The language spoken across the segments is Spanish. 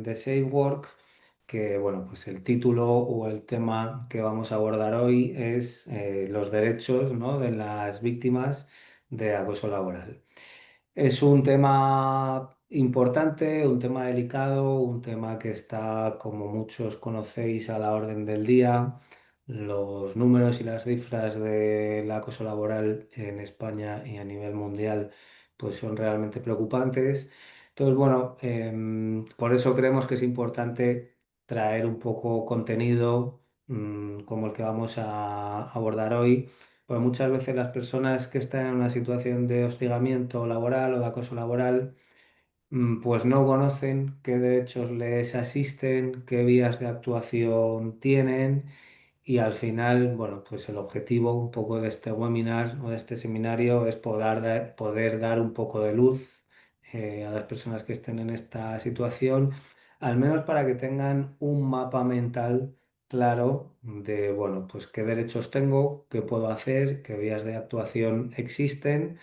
de Safe Work, que bueno, pues el título o el tema que vamos a abordar hoy es los derechos, ¿no?, de las víctimas de acoso laboral. Es un tema importante, un tema delicado, un tema que está, como muchos conocéis, a la orden del día. Los números y las cifras del acoso laboral en España y a nivel mundial pues son realmente preocupantes. Entonces, bueno, por eso creemos que es importante traer un poco contenido como el que vamos a abordar hoy, pues muchas veces las personas que están en una situación de hostigamiento laboral o de acoso laboral, pues no conocen qué derechos les asisten, qué vías de actuación tienen y al final, bueno, pues el objetivo un poco de este webinar o de este seminario es poder dar un poco de luz a las personas que estén en esta situación, al menos para que tengan un mapa mental claro de, bueno, pues qué derechos tengo, qué puedo hacer, qué vías de actuación existen,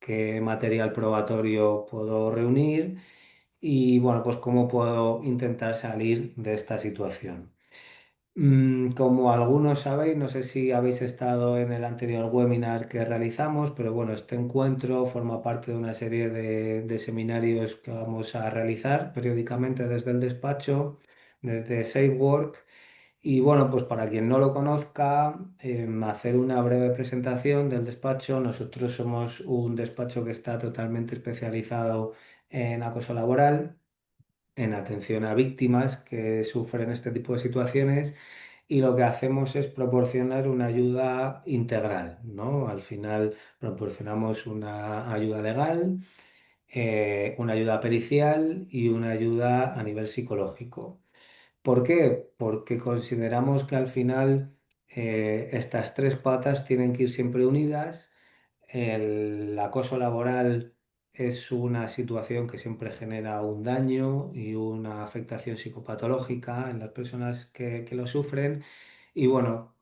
qué material probatorio puedo reunir y, bueno, pues cómo puedo intentar salir de esta situación. Como algunos sabéis, no sé si habéis estado en el anterior webinar que realizamos, pero bueno, este encuentro forma parte de una serie de seminarios que vamos a realizar periódicamente desde el despacho, desde SafeWork. Y bueno, pues para quien no lo conozca, hacer una breve presentación del despacho. Nosotros somos un despacho que está totalmente especializado en acoso laboral, en atención a víctimas que sufren este tipo de situaciones y lo que hacemos es proporcionar una ayuda integral, ¿no? Al final proporcionamos una ayuda legal, una ayuda pericial y una ayuda a nivel psicológico. ¿Por qué? Porque consideramos que al final estas tres patas tienen que ir siempre unidas. El acoso laboral es una situación que siempre genera un daño y una afectación psicopatológica en las personas que lo sufren. Y bueno,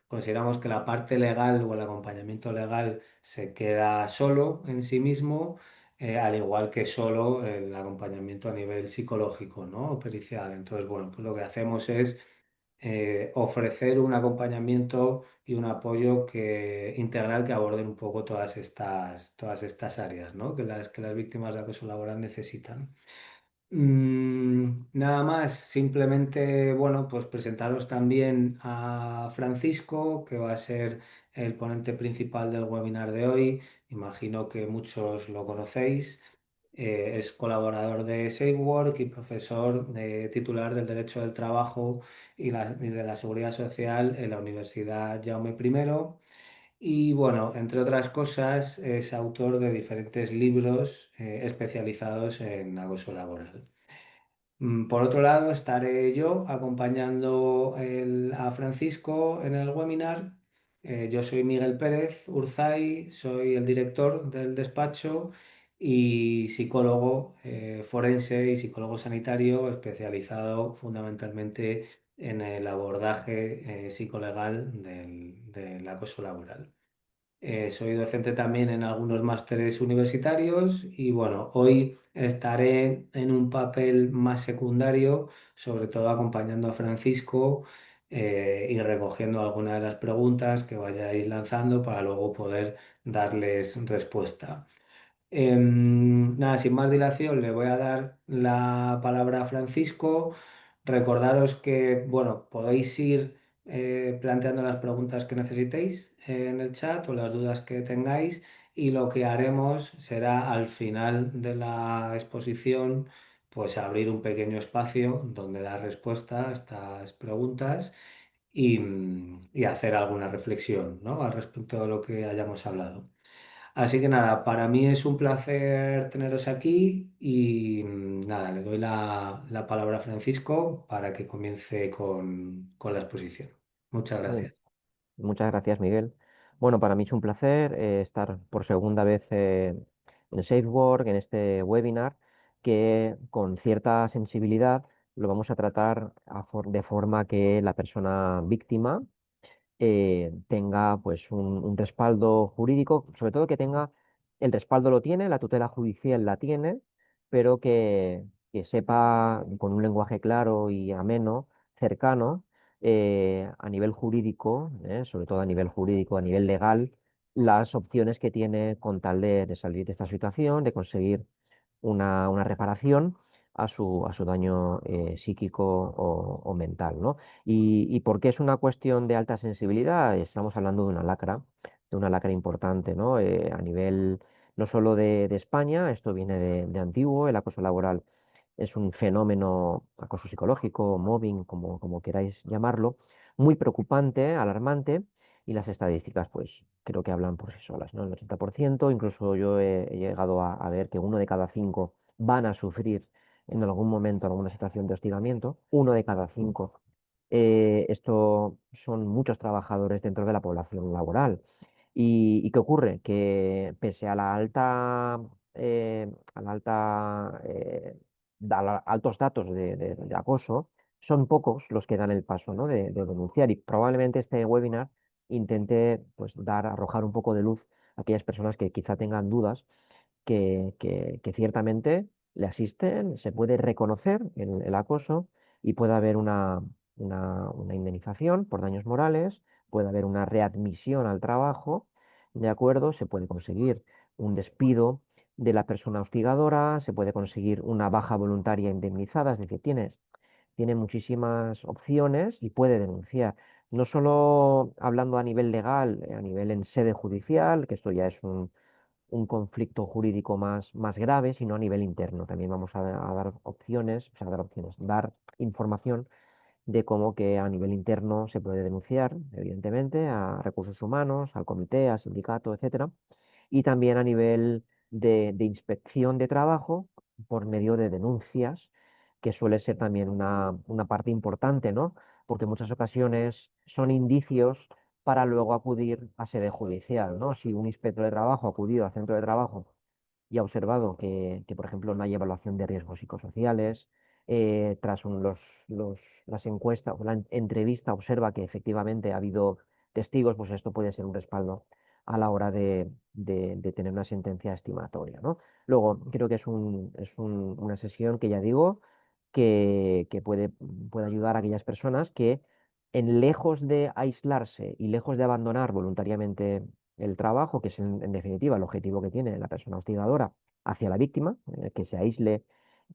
consideramos que la parte legal o el acompañamiento legal se queda solo en sí mismo, al igual que solo el acompañamiento a nivel psicológico, ¿no?, o pericial. Entonces, bueno, pues lo que hacemos es ofrecer un acompañamiento y un apoyo integral que aborden un poco todas estas áreas, ¿no?, que las víctimas de acoso laboral necesitan. Nada más, simplemente, bueno, pues presentaros también a Francisco, que va a ser el ponente principal del webinar de hoy. Imagino que muchos lo conocéis. Es colaborador de SafeWork y profesor titular del Derecho del Trabajo y de la Seguridad Social en la Universidad Jaume I. Y bueno, entre otras cosas, es autor de diferentes libros especializados en acoso laboral. Por otro lado, estaré yo acompañando a Francisco en el webinar. Yo soy Miguel Pérez Urzay, soy el director del despacho y psicólogo forense y psicólogo sanitario especializado fundamentalmente en el abordaje psicolegal del acoso laboral. Soy docente también en algunos másteres universitarios y bueno, hoy estaré en un papel más secundario, sobre todo acompañando a Francisco y recogiendo algunas de las preguntas que vayáis lanzando para luego poder darles respuesta. Nada, sin más dilación, le voy a dar la palabra a Francisco. Recordaros que, bueno, podéis ir planteando las preguntas que necesitéis en el chat o las dudas que tengáis y lo que haremos será al final de la exposición, pues abrir un pequeño espacio donde dar respuesta a estas preguntas y hacer alguna reflexión, ¿no?, al respecto de lo que hayamos hablado. Así que nada, para mí es un placer teneros aquí y nada, le doy la palabra a Francisco para que comience con la exposición. Muchas Mu- gracias. Muchas gracias, Miguel. Bueno, para mí es un placer estar por segunda vez en SafeWork, en este webinar, que con cierta sensibilidad lo vamos a tratar de forma que la persona víctima tenga pues un respaldo jurídico, sobre todo que tenga, el respaldo lo tiene, la tutela judicial la tiene, pero que sepa con un lenguaje claro y ameno, cercano, a nivel jurídico, sobre todo a nivel jurídico, a nivel legal, las opciones que tiene con tal de salir de esta situación, de conseguir una reparación a su daño psíquico o mental, ¿no? Y por qué es una cuestión de alta sensibilidad? Estamos hablando de una lacra importante, ¿no? A nivel no solo de España, esto viene de antiguo, el acoso laboral es un fenómeno, acoso psicológico, mobbing, como queráis llamarlo, muy preocupante, alarmante, y las estadísticas, pues creo que hablan por sí solas, ¿no? El 80%, incluso yo he llegado a ver que 1 de cada 5 van a sufrir en algún momento alguna situación de hostigamiento, 1 de cada 5. Esto son muchos trabajadores dentro de la población laboral. ¿Y qué ocurre? Que pese a la alta, altos datos de acoso, son pocos los que dan el paso, ¿no? de denunciar. Y probablemente este webinar intente pues, arrojar un poco de luz a aquellas personas que quizá tengan dudas que ciertamente le asisten, se puede reconocer el acoso y puede haber una indemnización por daños morales, puede haber una readmisión al trabajo, ¿de acuerdo? Se puede conseguir un despido de la persona hostigadora, se puede conseguir una baja voluntaria indemnizada, es decir, tiene muchísimas opciones y puede denunciar. No solo hablando a nivel legal, a nivel en sede judicial, que esto ya es un conflicto jurídico más grave, sino a nivel interno. También vamos a dar opciones, o sea, dar opciones, dar información de cómo que a nivel interno se puede denunciar, evidentemente, a recursos humanos, al comité, al sindicato, etcétera, y también a nivel de inspección de trabajo por medio de denuncias, que suele ser también una parte importante, ¿no? Porque en muchas ocasiones son indicios para luego acudir a sede judicial, ¿no? Si un inspector de trabajo ha acudido al centro de trabajo y ha observado que, por ejemplo, no hay evaluación de riesgos psicosociales, tras las encuestas o la entrevista observa que efectivamente ha habido testigos, pues esto puede ser un respaldo a la hora de tener una sentencia estimatoria, ¿no? Luego, creo que una sesión que ya digo que puede ayudar a aquellas personas que, en lejos de aislarse y lejos de abandonar voluntariamente el trabajo, que es en definitiva el objetivo que tiene la persona hostigadora hacia la víctima, que se aísle,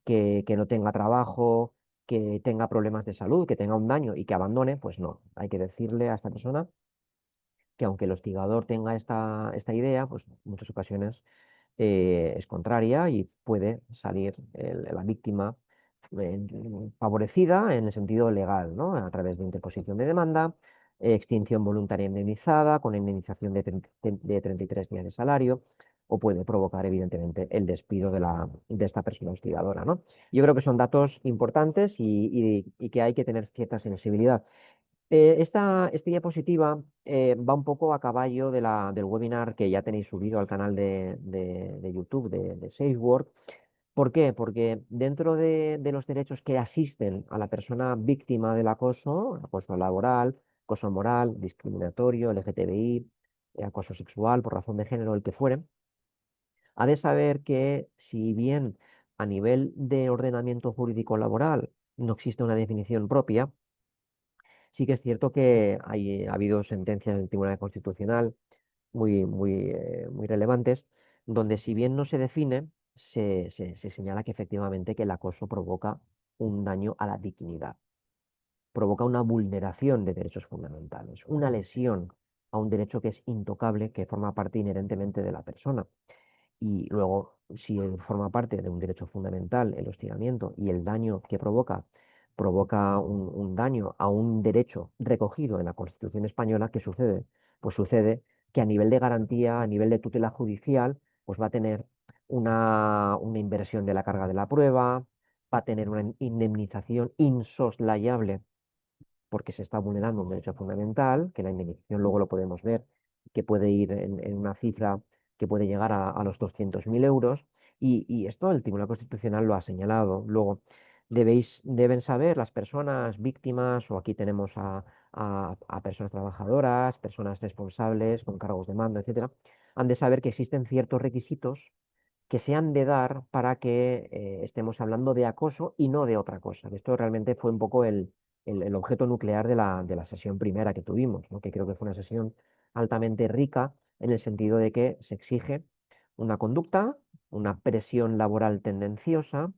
que no tenga trabajo, que tenga problemas de salud, que tenga un daño y que abandone, pues no, hay que decirle a esta persona que aunque el hostigador tenga esta idea, pues en muchas ocasiones es contraria y puede salir la víctima favorecida en el sentido legal, ¿no? A través de interposición de demanda, extinción voluntaria indemnizada con indemnización de 33 días de salario, o puede provocar, evidentemente, el despido de esta persona hostigadora, ¿no? Yo creo que son datos importantes y que hay que tener cierta sensibilidad. Esta diapositiva va un poco a caballo del webinar que ya tenéis subido al canal de YouTube de SafeWork. ¿Por qué? Porque dentro de los derechos que asisten a la persona víctima del acoso, acoso laboral, acoso moral, discriminatorio, LGTBI, acoso sexual por razón de género, el que fuere, ha de saber que si bien a nivel de ordenamiento jurídico laboral no existe una definición propia, sí que es cierto que ha habido sentencias del Tribunal Constitucional muy relevantes, donde si bien no se define, se señala que efectivamente que el acoso provoca un daño a la dignidad, provoca una vulneración de derechos fundamentales, una lesión a un derecho que es intocable, que forma parte inherentemente de la persona. Y luego, si forma parte de un derecho fundamental, el hostigamiento, y el daño que provoca un daño a un derecho recogido en la Constitución española, ¿qué sucede? Pues sucede que a nivel de garantía, a nivel de tutela judicial, pues va a tener una inversión de la carga de la prueba, va a tener una indemnización insoslayable porque se está vulnerando un derecho fundamental, que la indemnización luego lo podemos ver, que puede ir en una cifra que puede llegar a los 200.000 euros, y esto el Tribunal Constitucional lo ha señalado. Luego, deben saber las personas víctimas, o aquí tenemos a personas trabajadoras, personas responsables con cargos de mando, etcétera, han de saber que existen ciertos requisitos que se han de dar para que estemos hablando de acoso y no de otra cosa. Esto realmente fue un poco el objeto nuclear de la sesión primera que tuvimos, ¿no? Que creo que fue una sesión altamente rica en el sentido de que se exige una conducta, una presión laboral tendenciosa,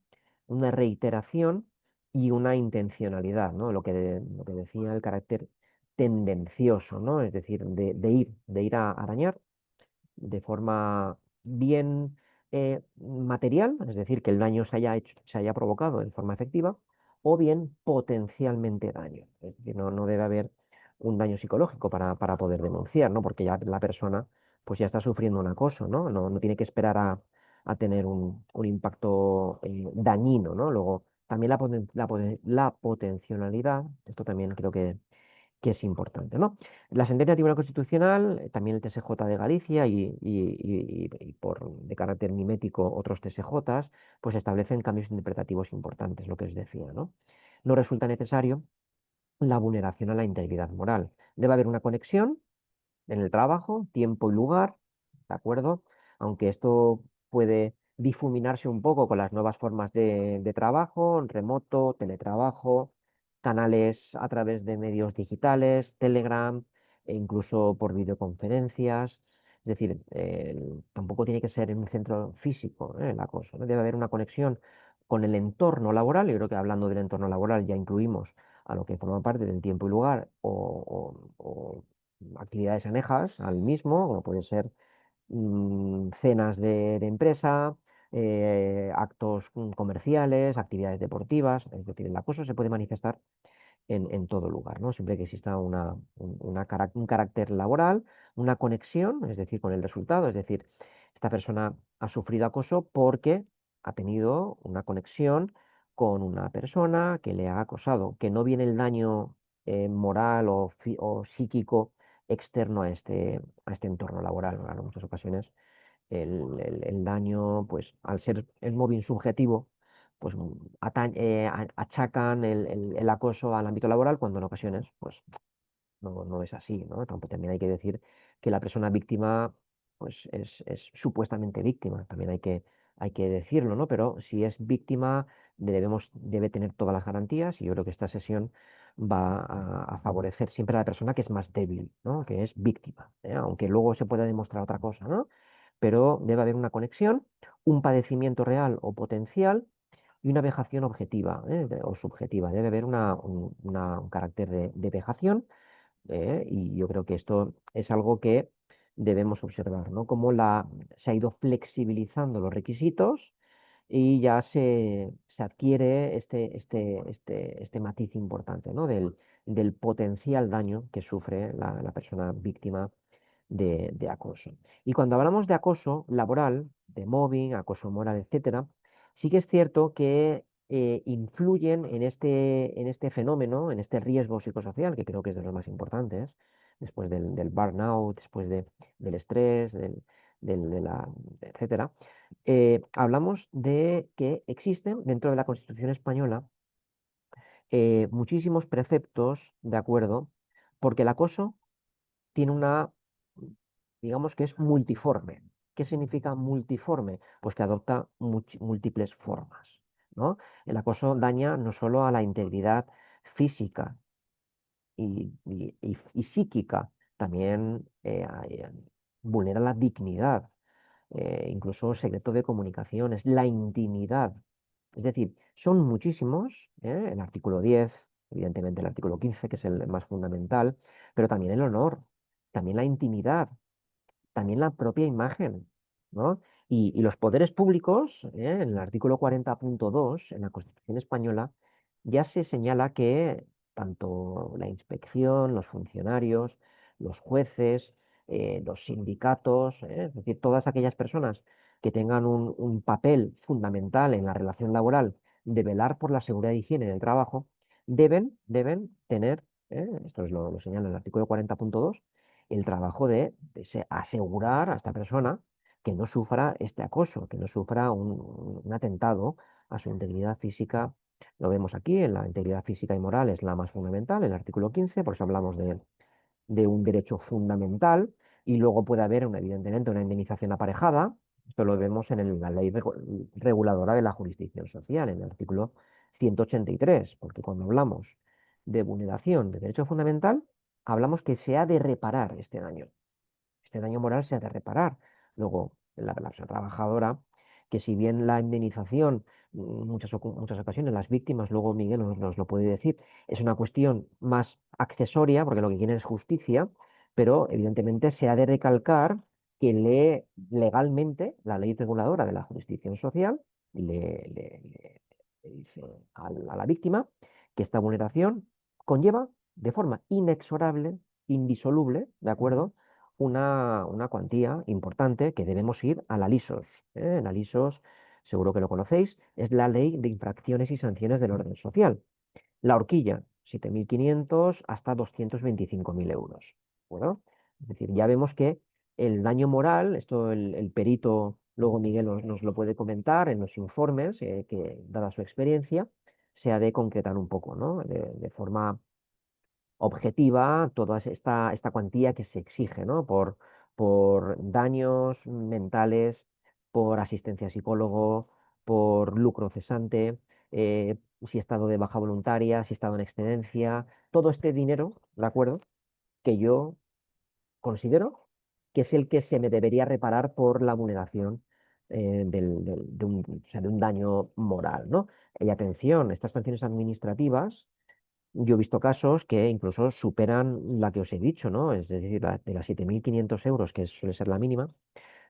una reiteración y una intencionalidad, ¿no? Lo que decía el carácter tendencioso, ¿no? Es decir, de ir a dañar de forma bien material, es decir, que el daño se haya provocado de forma efectiva, o bien potencialmente daño. Es decir, no debe haber un daño psicológico para poder denunciar, ¿no? Porque ya la persona pues ya está sufriendo un acoso, ¿no? No tiene que esperar a tener un impacto dañino, ¿no? Luego, también la potencialidad, esto también creo que es importante, ¿no? La sentencia del Tribunal Constitucional, también el TSJ de Galicia y por, de carácter mimético otros TSJs, pues establecen cambios interpretativos importantes, lo que os decía, ¿no? No resulta necesario la vulneración a la integridad moral. Debe haber una conexión en el trabajo, tiempo y lugar, ¿de acuerdo? Aunque esto puede difuminarse un poco con las nuevas formas de trabajo, remoto, teletrabajo, canales a través de medios digitales, Telegram, e incluso por videoconferencias. Es decir, tampoco tiene que ser en un centro físico, el acoso, ¿no? Debe haber una conexión con el entorno laboral. Yo creo que hablando del entorno laboral ya incluimos a lo que forma parte del tiempo y lugar o actividades anejas al mismo, como puede ser cenas de empresa, actos comerciales, actividades deportivas. Es decir, el acoso se puede manifestar en todo lugar, ¿no? Siempre que exista un carácter laboral, una conexión, es decir, con el resultado, es decir, esta persona ha sufrido acoso porque ha tenido una conexión con una persona que le ha acosado, que no viene el daño moral o psíquico externo a este entorno laboral, ¿no? En muchas ocasiones el daño, pues al ser el móvil subjetivo, pues achacan el acoso al ámbito laboral cuando en ocasiones pues no es así, ¿no? También hay que decir que la persona víctima pues es supuestamente víctima, también hay que decirlo, ¿no? Pero si es víctima debe tener todas las garantías y yo creo que esta sesión va a favorecer siempre a la persona que es más débil, ¿no? Que es víctima, ¿eh? Aunque luego se pueda demostrar otra cosa, ¿no? Pero debe haber una conexión, un padecimiento real o potencial y una vejación objetiva, o subjetiva. Debe haber un carácter de vejación, y yo creo que esto es algo que debemos observar, ¿no? Cómo se ha ido flexibilizando los requisitos y ya se adquiere este matiz importante, ¿no? Del potencial daño que sufre la persona víctima de acoso. Y cuando hablamos de acoso laboral, de mobbing, acoso moral, etcétera, sí que es cierto que influyen en este fenómeno, en este riesgo psicosocial, que creo que es de los más importantes, después del burnout, después del estrés, etcétera. Hablamos de que existen dentro de la Constitución española muchísimos preceptos, ¿de acuerdo? Porque el acoso tiene digamos que es multiforme. ¿Qué significa multiforme? Pues que adopta múltiples formas, ¿no? El acoso daña no solo a la integridad física y psíquica, también vulnera la dignidad, incluso secreto de comunicaciones, la intimidad. Es decir, son muchísimos, el artículo 10, evidentemente el artículo 15, que es el más fundamental, pero también el honor, también la intimidad, también la propia imagen, ¿no? Y los poderes públicos, en el artículo 40.2, en la Constitución española, ya se señala que tanto la inspección, los funcionarios, los jueces, los sindicatos, es decir, todas aquellas personas que tengan un papel fundamental en la relación laboral de velar por la seguridad y higiene del trabajo, deben tener, esto lo señala el artículo 40.2, el trabajo de asegurar a esta persona que no sufra este acoso, que no sufra un atentado a su integridad física. Lo vemos aquí, en la integridad física y moral es la más fundamental, el artículo 15, por eso hablamos de un derecho fundamental, y luego puede haber, evidentemente, una indemnización aparejada, Esto lo vemos en la ley reguladora de la jurisdicción social, en el artículo 183, porque cuando hablamos de vulneración de derecho fundamental, hablamos que se ha de reparar este daño moral se ha de reparar. Luego, la persona trabajadora, que si bien la indemnización, muchas ocasiones las víctimas, luego Miguel nos lo puede decir, es una cuestión más accesoria, porque lo que quieren es justicia, pero evidentemente se ha de recalcar que legalmente la ley reguladora de la jurisdicción social le dice a la víctima que esta vulneración conlleva de forma inexorable, indisoluble, ¿de acuerdo? Una cuantía importante que debemos ir a la LISOS. ¿Eh? La LISOS, seguro que lo conocéis, es la Ley de Infracciones y Sanciones del Orden Social. La horquilla, 7.500 hasta 225.000 euros. ¿De Es decir, ya vemos que el daño moral, esto el perito, luego Miguel nos lo puede comentar en los informes, que dada su experiencia, se ha de concretar un poco, ¿no? De forma objetiva toda esta cuantía que se exige, ¿no? Por daños mentales, por asistencia a psicólogo, por lucro cesante, si he estado de baja voluntaria, si he estado en excedencia, todo este dinero, ¿de acuerdo? Que yo considero que es el que se me debería reparar por la vulneración o sea, de un daño moral, ¿no? Y atención, estas sanciones administrativas yo he visto casos que incluso superan la que os he dicho, ¿no? Es decir, de las 7.500 euros, que suele ser la mínima,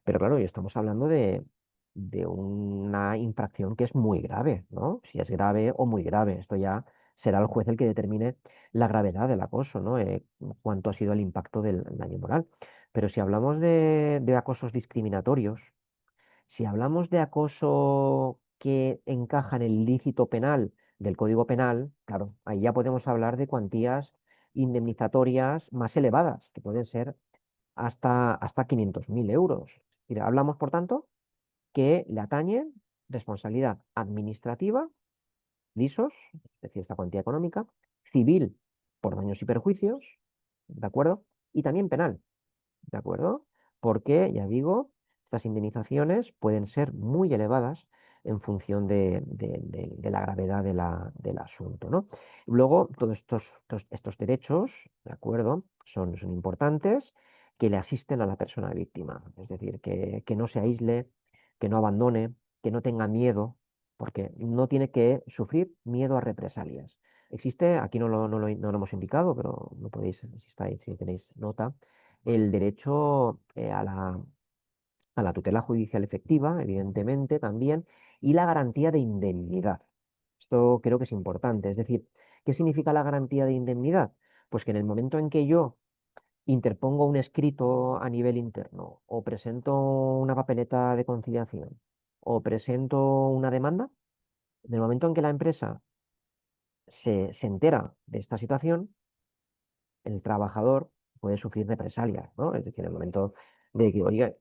pero claro, ya estamos hablando de una infracción que es muy grave, ¿no? Si es grave o muy grave, esto ya será el juez el que determine la gravedad del acoso, ¿no? Cuánto ha sido el impacto del daño moral. Pero si hablamos de acosos discriminatorios, si hablamos de acoso que encaja en el ilícito penal del Código Penal, claro, ahí ya podemos hablar de cuantías indemnizatorias más elevadas, que pueden ser hasta 500.000 euros. Es decir, hablamos, por tanto, que le atañe responsabilidad administrativa, lisos, es decir, esta cuantía económica, civil por daños y perjuicios, ¿de acuerdo? Y también penal. ¿De acuerdo? Porque, ya digo, estas indemnizaciones pueden ser muy elevadas en función de la gravedad del asunto, ¿no? Luego, todos estos derechos, ¿de acuerdo? Son importantes, que le asisten a la persona víctima, es decir, que no se aísle, que no abandone, que no tenga miedo, porque no tiene que sufrir miedo a represalias. Existe, aquí no lo hemos indicado, pero lo podéis, si tenéis nota, el derecho a la tutela judicial efectiva, evidentemente, también, y la garantía de indemnidad. Esto creo que es importante. Es decir, ¿qué significa la garantía de indemnidad? Pues que en el momento en que yo interpongo un escrito a nivel interno, o presento una papeleta de conciliación, o presento una demanda, en el momento en que la empresa se entera de esta situación, el trabajador puede sufrir represalias, ¿no? Es decir, en el momento de que, oye,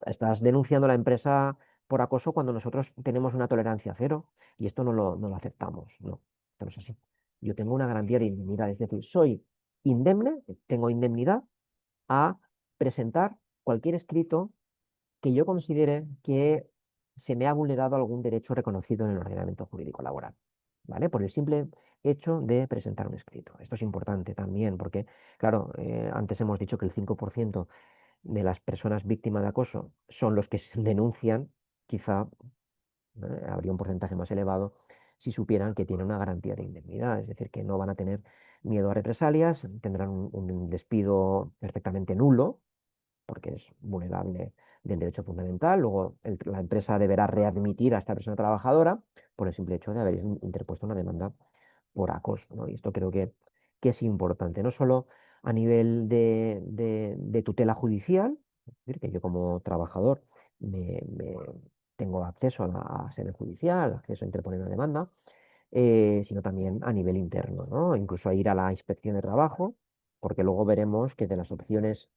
estás denunciando a la empresa por acoso cuando nosotros tenemos una tolerancia cero y esto no lo aceptamos, no, esto no es así. Yo tengo una garantía de indemnidad, es decir, soy indemne, tengo indemnidad a presentar cualquier escrito que yo considere que se me ha vulnerado algún derecho reconocido en el ordenamiento jurídico laboral, ¿vale? Por el simple hecho de presentar un escrito. Esto es importante también porque, claro, antes hemos dicho que el 5% de las personas víctimas de acoso son los que se denuncian, quizá habría un porcentaje más elevado si supieran que tienen una garantía de indemnidad, es decir, que no van a tener miedo a represalias, tendrán un despido perfectamente nulo, porque es vulnerable del derecho fundamental. Luego, la empresa deberá readmitir a esta persona trabajadora por el simple hecho de haber interpuesto una demanda por acoso, ¿no? Y esto creo que es importante, no solo a nivel de tutela judicial, es decir, que yo como trabajador tengo acceso a sede judicial, acceso a interponer una demanda, sino también a nivel interno, ¿no? Incluso a ir a la inspección de trabajo, porque luego veremos que de las opciones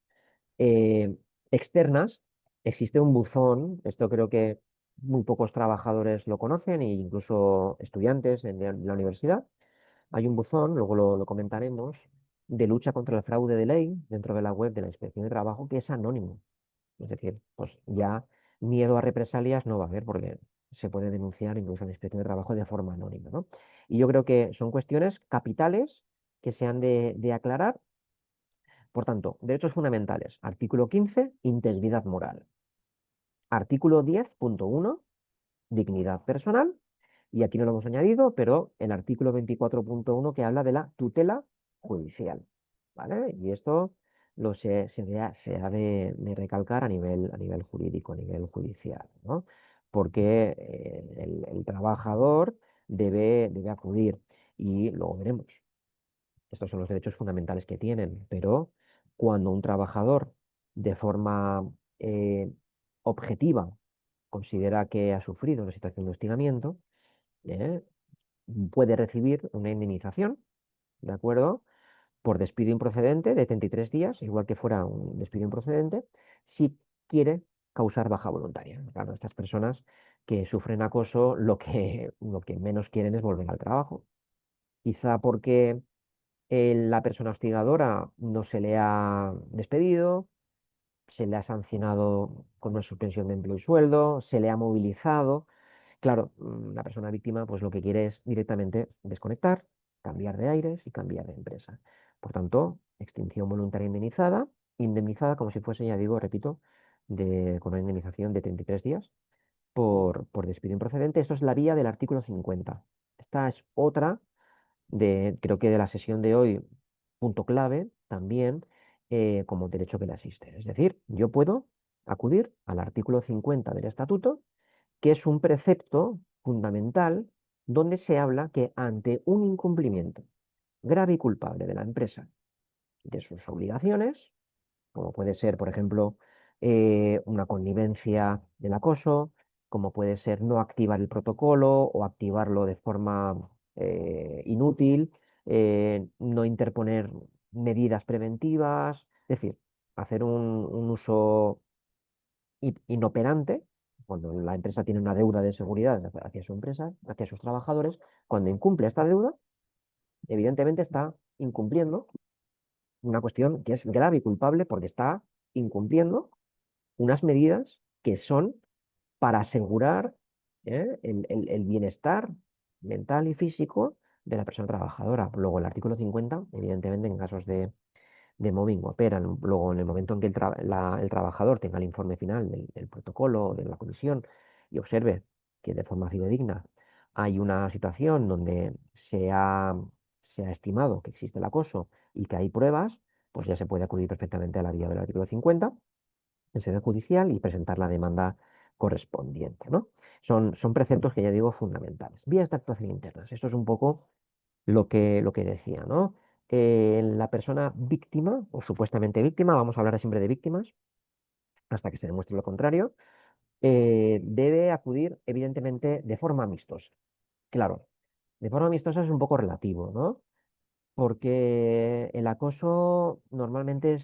eh, externas, existe un buzón, esto creo que muy pocos trabajadores lo conocen, e incluso estudiantes en la universidad. Hay un buzón, luego lo comentaremos, de lucha contra el fraude de ley dentro de la web de la Inspección de Trabajo, que es anónimo. Es decir, pues ya miedo a represalias no va a haber porque se puede denunciar incluso en la inspección de trabajo de forma anónima, ¿no? Y yo creo que son cuestiones capitales que se han de aclarar. Por tanto, derechos fundamentales. Artículo 15, integridad moral. Artículo 10.1, dignidad personal. Y aquí no lo hemos añadido, pero el artículo 24.1 que habla de la tutela judicial. ¿Vale? Y esto se ha de recalcar a nivel jurídico, a nivel judicial, ¿no? Porque el trabajador debe acudir y luego veremos. Estos son los derechos fundamentales que tienen, pero cuando un trabajador de forma eh, objetiva considera que ha sufrido una situación de hostigamiento, ¿eh? Puede recibir una indemnización, ¿de acuerdo? Por despido improcedente de 33 días, igual que fuera un despido improcedente, si quiere causar baja voluntaria. Claro, estas personas que sufren acoso lo que menos quieren es volver al trabajo. Quizá porque la persona hostigadora no se le ha despedido, se le ha sancionado con una suspensión de empleo y sueldo, se le ha movilizado. Claro, la persona víctima pues lo que quiere es directamente desconectar, cambiar de aires y cambiar de empresa. Por tanto, extinción voluntaria indemnizada como si fuese, ya digo, repito, con una indemnización de 33 días por despido improcedente. Esto es la vía del artículo 50. Esta es otra creo que de la sesión de hoy, punto clave también como derecho que le asiste. Es decir, yo puedo acudir al artículo 50 del estatuto, que es un precepto fundamental donde se habla que ante un incumplimiento grave y culpable de la empresa de sus obligaciones, como puede ser, por ejemplo, una connivencia del acoso, como puede ser no activar el protocolo o activarlo de forma inútil, no interponer medidas preventivas, es decir, hacer un uso inoperante. Cuando la empresa tiene una deuda de seguridad hacia su empresa, hacia sus trabajadores, cuando incumple esta deuda, evidentemente está incumpliendo una cuestión que es grave y culpable porque está incumpliendo unas medidas que son para asegurar el bienestar mental y físico de la persona trabajadora. Luego, el artículo 50, evidentemente, en casos de mobbing operan. Luego, en el momento en que el trabajador tenga el informe final del protocolo, de la comisión, y observe que de forma fidedigna hay una situación donde se ha estimado que existe el acoso y que hay pruebas, pues ya se puede acudir perfectamente a la vía del artículo 50 en sede judicial y presentar la demanda correspondiente, ¿no? Son preceptos que ya digo fundamentales. Vías de actuación internas. Esto es un poco lo que decía, ¿no? La persona víctima o supuestamente víctima, vamos a hablar siempre de víctimas hasta que se demuestre lo contrario, debe acudir evidentemente de forma amistosa. Claro, de forma amistosa es un poco relativo, ¿no? Porque el acoso normalmente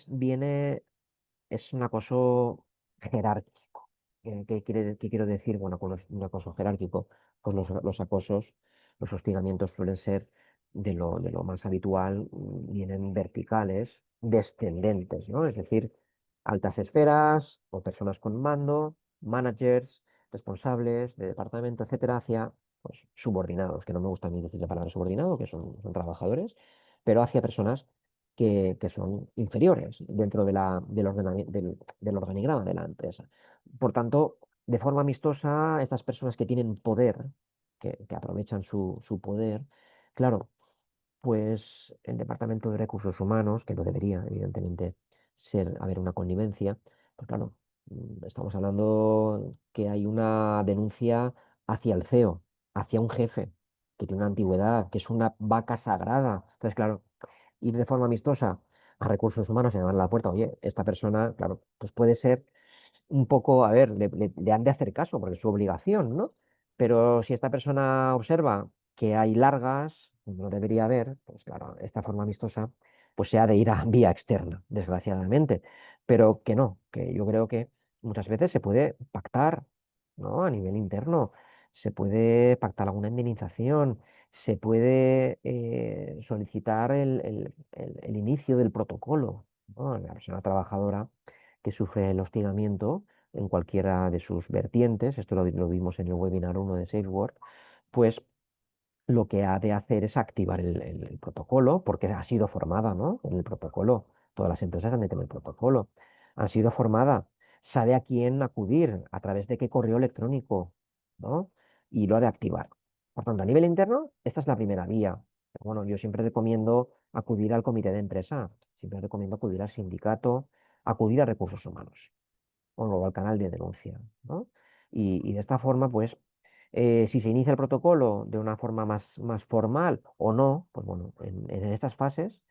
es un acoso jerárquico. ¿Qué quiero decir? Bueno, con un acoso jerárquico, pues los acosos, los hostigamientos suelen ser de lo más habitual, vienen verticales, descendentes, ¿no? Es decir, altas esferas o personas con mando, managers, responsables de departamento, etcétera, hacia pues, subordinados, que no me gusta a mí decir la palabra subordinado, que son trabajadores, pero hacia personas que son inferiores dentro del organigrama de la empresa. Por tanto, de forma amistosa, estas personas que tienen poder, que aprovechan su poder, claro, pues el Departamento de Recursos Humanos, que no debería, evidentemente, haber una connivencia, pues claro, estamos hablando que hay una denuncia hacia el CEO, hacia un jefe, que tiene una antigüedad, que es una vaca sagrada. Entonces, claro, ir de forma amistosa a recursos humanos y llamarle a la puerta, oye, esta persona, claro, pues puede ser un poco, a ver, le han de hacer caso porque es su obligación, ¿no? Pero si esta persona observa que hay largas, no debería haber, pues claro, esta forma amistosa, pues se ha de ir a vía externa, desgraciadamente. Pero que no, que yo creo que muchas veces se puede pactar, ¿no? A nivel interno, se puede pactar alguna indemnización, se puede solicitar el inicio del protocolo, ¿no? La persona trabajadora que sufre el hostigamiento, en cualquiera de sus vertientes, esto lo vimos en el webinar 1 de SafeWork, pues lo que ha de hacer es activar el protocolo, porque ha sido formada, ¿no? En el protocolo. Todas las empresas han de tener protocolo. Han sido formada, sabe a quién acudir, a través de qué correo electrónico, ¿no? Y lo ha de activar. Por tanto, a nivel interno, esta es la primera vía. Bueno, yo siempre recomiendo acudir al comité de empresa, siempre recomiendo acudir al sindicato, acudir a recursos humanos o luego al canal de denuncia, ¿no? Y de esta forma, pues, si se inicia el protocolo de una forma más formal o no, pues bueno, en estas fases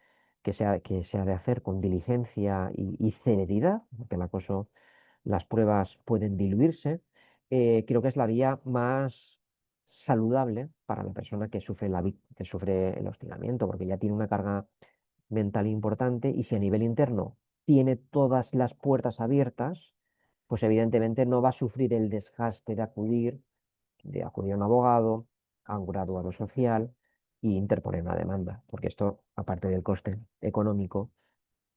que se ha de hacer con diligencia y celeridad, porque el acoso, las pruebas pueden diluirse, creo que es la vía más saludable para la persona que sufre el hostigamiento, porque ya tiene una carga mental importante y si a nivel interno tiene todas las puertas abiertas, pues evidentemente no va a sufrir el desgaste de acudir a un abogado, a un graduado social e interponer una demanda, porque esto, aparte del coste económico,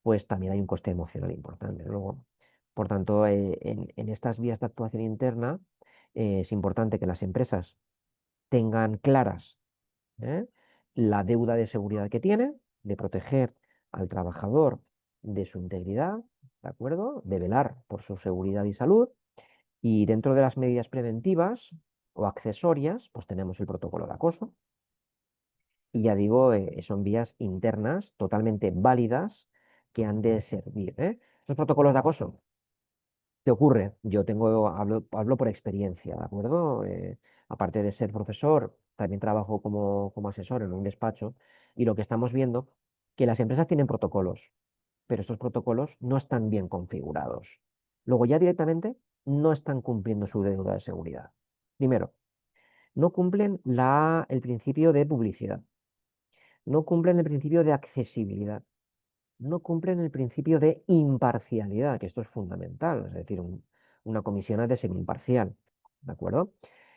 pues también hay un coste emocional importante. Luego, por tanto, en estas vías de actuación interna, es importante que las empresas tengan claras, ¿eh? La deuda de seguridad que tiene, de proteger al trabajador de su integridad, ¿de acuerdo? De velar por su seguridad y salud. Y dentro de las medidas preventivas o accesorias, pues tenemos el protocolo de acoso. Y ya digo, son vías internas totalmente válidas que han de servir, ¿eh? Estos protocolos de acoso, ¿qué ocurre? Hablo por experiencia, ¿de acuerdo? Aparte de ser profesor, también trabajo como asesor en un despacho y lo que estamos viendo, que las empresas tienen protocolos, pero estos protocolos no están bien configurados. Luego ya directamente no están cumpliendo su deuda de seguridad. Primero, no cumplen el principio de publicidad, no cumplen el principio de accesibilidad, no cumplen el principio de imparcialidad, que esto es fundamental, es decir, una comisión ha de ser imparcial, ¿de acuerdo?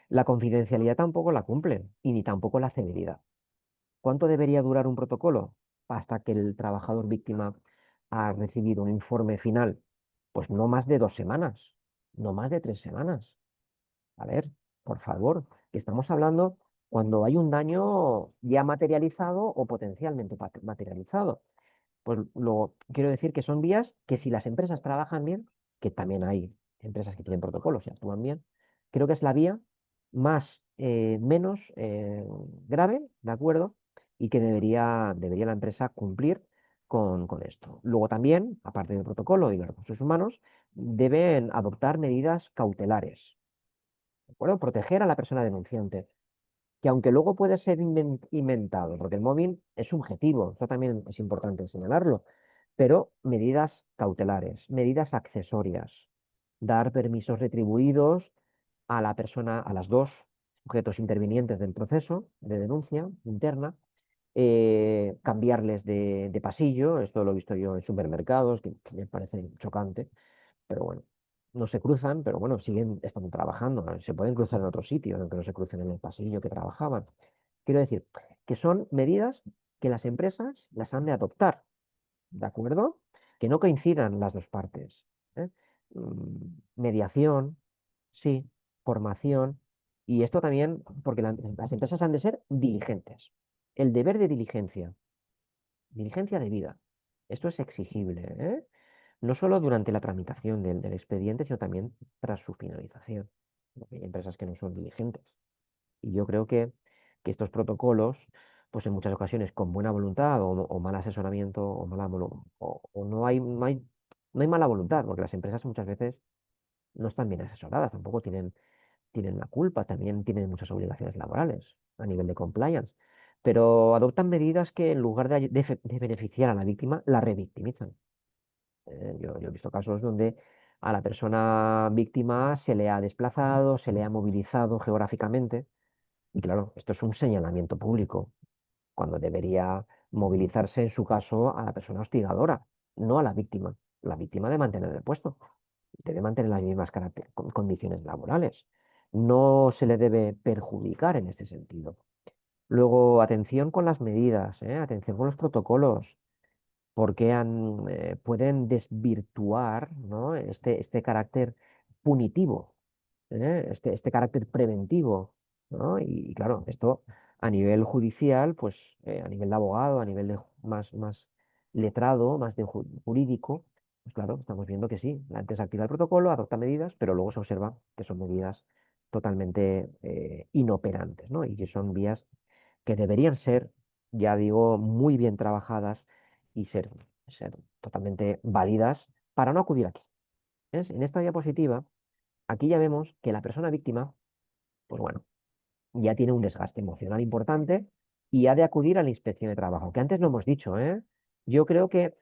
La confidencialidad tampoco la cumplen y ni tampoco la celeridad. ¿Cuánto debería durar un protocolo hasta que el trabajador víctima ha recibido un informe final? Pues no más de 2 semanas, no más de 3 semanas. A ver, por favor, que estamos hablando cuando hay un daño ya materializado o potencialmente materializado. Pues luego quiero decir que son vías que si las empresas trabajan bien, que también hay empresas que tienen protocolos y actúan bien, creo que es la vía menos grave, ¿de acuerdo? Y que debería la empresa cumplir con esto. Luego también, aparte del protocolo y los recursos humanos, deben adoptar medidas cautelares, ¿de acuerdo? Proteger a la persona denunciante que aunque luego puede ser inventado, porque el móvil es subjetivo, eso también es importante señalarlo, pero medidas cautelares, medidas accesorias, dar permisos retribuidos a la persona, a las dos sujetos intervinientes del proceso de denuncia interna, cambiarles de pasillo, esto lo he visto yo en supermercados, que me parece chocante, pero bueno, no se cruzan, pero bueno, siguen estando trabajando, ¿no? Se pueden cruzar en otro sitio, aunque no se crucen en el pasillo que trabajaban. Quiero decir, que son medidas que las empresas las han de adoptar, ¿de acuerdo? Que no coincidan las dos partes, ¿eh? Mediación, sí, formación, y esto también, porque las empresas han de ser diligentes. El deber de diligencia de vida. Esto es exigible, ¿eh? No solo durante la tramitación del expediente, sino también tras su finalización. Porque hay empresas que no son diligentes. Y yo creo que estos protocolos, pues en muchas ocasiones con buena voluntad o mal asesoramiento o no hay mala voluntad, porque las empresas muchas veces no están bien asesoradas, tampoco tienen la culpa, también tienen muchas obligaciones laborales a nivel de compliance, pero adoptan medidas que en lugar de beneficiar a la víctima, la revictimizan. Yo he visto casos donde a la persona víctima se le ha desplazado, se le ha movilizado geográficamente, y claro, esto es un señalamiento público, cuando debería movilizarse en su caso a la persona hostigadora, no a la víctima. La víctima debe mantener el puesto, debe mantener las mismas condiciones laborales. No se le debe perjudicar en este sentido. Luego, atención con las medidas, atención con los protocolos, porque pueden desvirtuar, ¿no? este carácter punitivo, este carácter preventivo, ¿no? Y claro, esto a nivel judicial, pues a nivel de abogado, a nivel de más letrado, más de jurídico, pues claro, estamos viendo que sí, la empresa activa el protocolo, adopta medidas, pero luego se observa que son medidas totalmente inoperantes, ¿no? Y que son vías que deberían ser, ya digo, muy bien trabajadas y ser totalmente válidas para no acudir aquí. ¿Ves? En esta diapositiva, aquí ya vemos que la persona víctima, pues bueno, ya tiene un desgaste emocional importante y ha de acudir a la inspección de trabajo, que antes lo hemos dicho, ¿eh? Yo creo que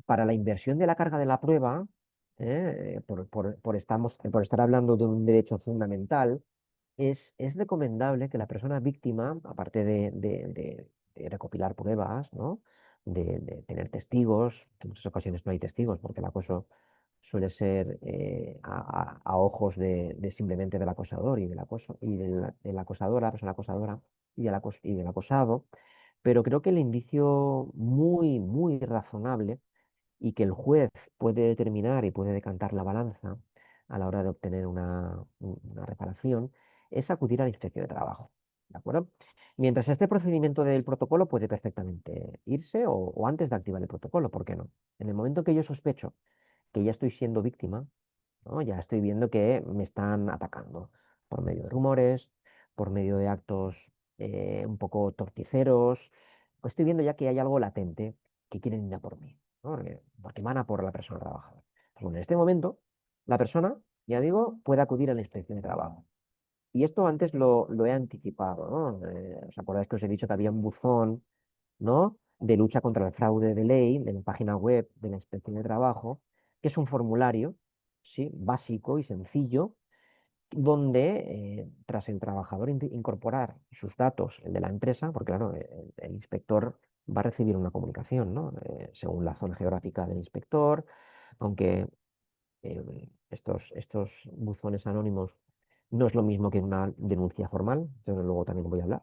para la inversión de la carga de la prueba, por estar hablando de un derecho fundamental, es recomendable que la persona víctima, aparte de recopilar pruebas, ¿no? De tener testigos, que en muchas ocasiones no hay testigos porque el acoso suele ser a ojos de simplemente del acosador y del acoso y del acosador, la persona acosadora y del acosado, pero creo que el indicio muy, muy razonable y que el juez puede determinar y puede decantar la balanza a la hora de obtener una reparación, es acudir a la inspección de trabajo. ¿De acuerdo? Mientras este procedimiento del protocolo puede perfectamente irse o antes de activar el protocolo, ¿por qué no? En el momento que yo sospecho que ya estoy siendo víctima, ¿no? Ya estoy viendo que me están atacando por medio de rumores, por medio de actos un poco torticeros, pues estoy viendo ya que hay algo latente que quieren ir a por mí, ¿no? Porque van a por la persona trabajadora. Pues bueno, en este momento, la persona, ya digo, puede acudir a la inspección de trabajo. Y esto antes lo he anticipado, ¿no? ¿Os acordáis que os he dicho que había un buzón, ¿no? De lucha contra el fraude de ley en la página web de la Inspección de Trabajo, que es un formulario, ¿sí? Básico y sencillo, donde tras el trabajador incorporar sus datos, el de la empresa, porque claro, el inspector va a recibir una comunicación, ¿no? Según la zona geográfica del inspector, aunque estos buzones anónimos no es lo mismo que una denuncia formal, yo luego también voy a hablar.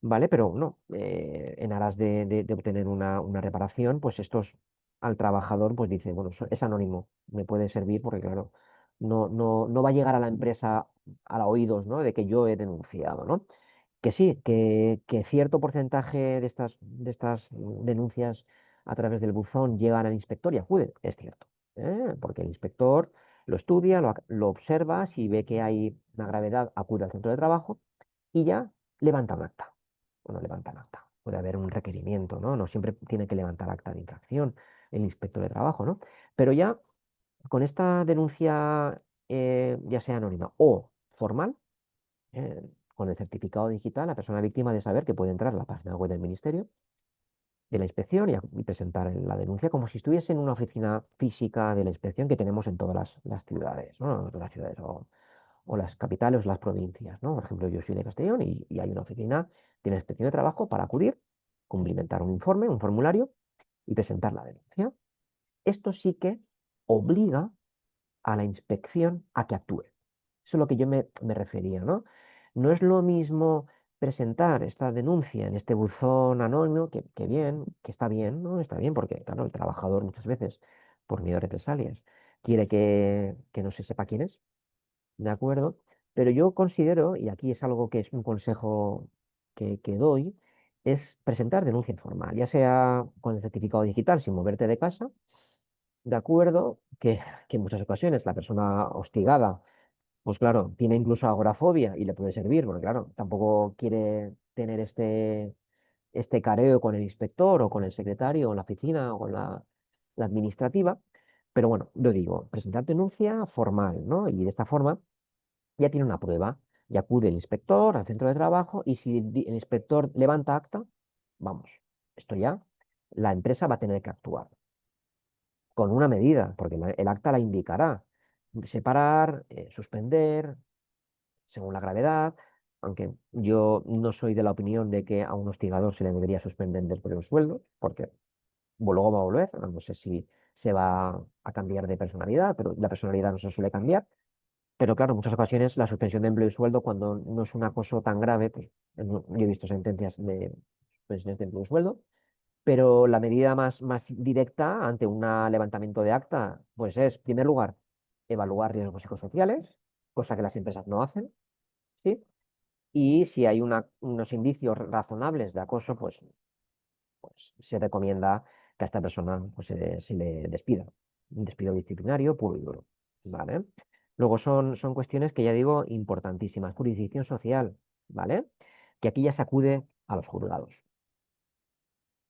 ¿Vale? Pero no, en aras de obtener una reparación, pues estos al trabajador, pues dice, bueno, es anónimo, me puede servir porque, claro, no va a llegar a la empresa a oídos, ¿no? De que yo he denunciado, ¿no? Que sí, que cierto porcentaje de estas denuncias a través del buzón llegan al inspector y acuden, es cierto, porque el inspector lo estudia, lo observa, si ve que hay una gravedad, acude al centro de trabajo y ya levanta un acta. Bueno, levantan acta. Puede haber un requerimiento, ¿no? No siempre tiene que levantar acta de infracción el inspector de trabajo, ¿no? Pero ya con esta denuncia, ya sea anónima o formal, con el certificado digital, la persona víctima de saber que puede entrar a la página web del ministerio de la inspección y presentar la denuncia como si estuviese en una oficina física de la inspección que tenemos en todas las ciudades, ¿no? Todas las ciudades o las capitales o las provincias, ¿no? Por ejemplo, yo soy de Castellón y hay una oficina de la inspección de trabajo para acudir, cumplimentar un informe, un formulario y presentar la denuncia. Esto sí que obliga a la inspección a que actúe. Eso es lo que yo me refería, ¿no? No es lo mismo presentar esta denuncia en este buzón anónimo, que bien, que está bien, ¿no? Está bien porque, claro, el trabajador muchas veces, por miedo a represalias, quiere que no se sepa quién es, ¿de acuerdo? Pero yo considero, y aquí es algo que es un consejo que doy, es presentar denuncia informal, ya sea con el certificado digital sin moverte de casa, ¿de acuerdo? Que en muchas ocasiones la persona hostigada, pues claro, tiene incluso agorafobia y le puede servir, porque claro, tampoco quiere tener este careo con el inspector o con el secretario o en la oficina o con la administrativa. Pero bueno, yo digo, presentar denuncia formal, ¿no? Y de esta forma ya tiene una prueba y acude el inspector al centro de trabajo y si el inspector levanta acta, vamos, esto ya, la empresa va a tener que actuar con una medida, porque el acta la indicará. Separar, suspender, según la gravedad, aunque yo no soy de la opinión de que a un hostigador se le debería suspender por el sueldo, porque luego va a volver, no sé si se va a cambiar de personalidad, pero la personalidad no se suele cambiar. Pero claro, en muchas ocasiones la suspensión de empleo y sueldo, cuando no es un acoso tan grave, pues yo he visto sentencias de suspensiones de empleo y sueldo, pero la medida más directa ante un levantamiento de acta, pues es, en primer lugar, evaluar riesgos psicosociales, cosa que las empresas no hacen, ¿sí? Y si hay unos indicios razonables de acoso, pues se recomienda que a esta persona pues, se le despida. Un despido disciplinario puro y duro. ¿Vale? Luego son cuestiones que ya digo importantísimas. Jurisdicción social, ¿vale? Que aquí ya se acude a los juzgados.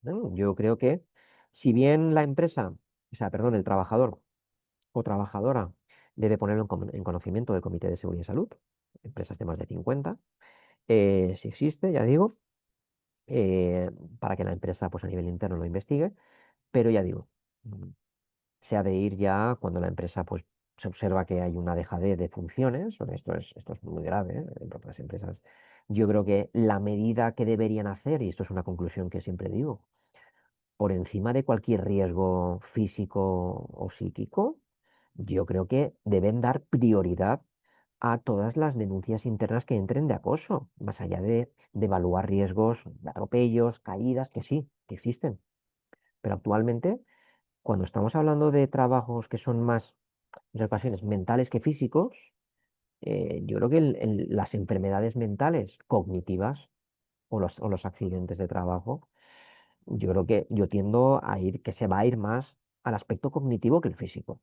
¿No? Yo creo que si bien la empresa, o sea, perdón, el trabajador o trabajadora debe ponerlo en conocimiento del Comité de Seguridad y Salud, empresas de más de 50, si existe, ya digo, eh, para que la empresa pues, a nivel interno lo investigue, pero ya digo, mm, se ha de ir ya cuando la empresa pues, se observa que hay una dejadez de funciones, porque esto es muy grave, en propias empresas. Yo creo que la medida que deberían hacer, y esto es una conclusión que siempre digo, por encima de cualquier riesgo físico o psíquico, yo creo que deben dar prioridad a todas las denuncias internas que entren de acoso, más allá de evaluar riesgos de atropellos, caídas, que sí, que existen. Pero actualmente, cuando estamos hablando de trabajos que son más, en ocasiones, mentales que físicos, yo creo que las enfermedades mentales cognitivas o los accidentes de trabajo, yo creo que yo tiendo a ir, que se va a ir más al aspecto cognitivo que el físico.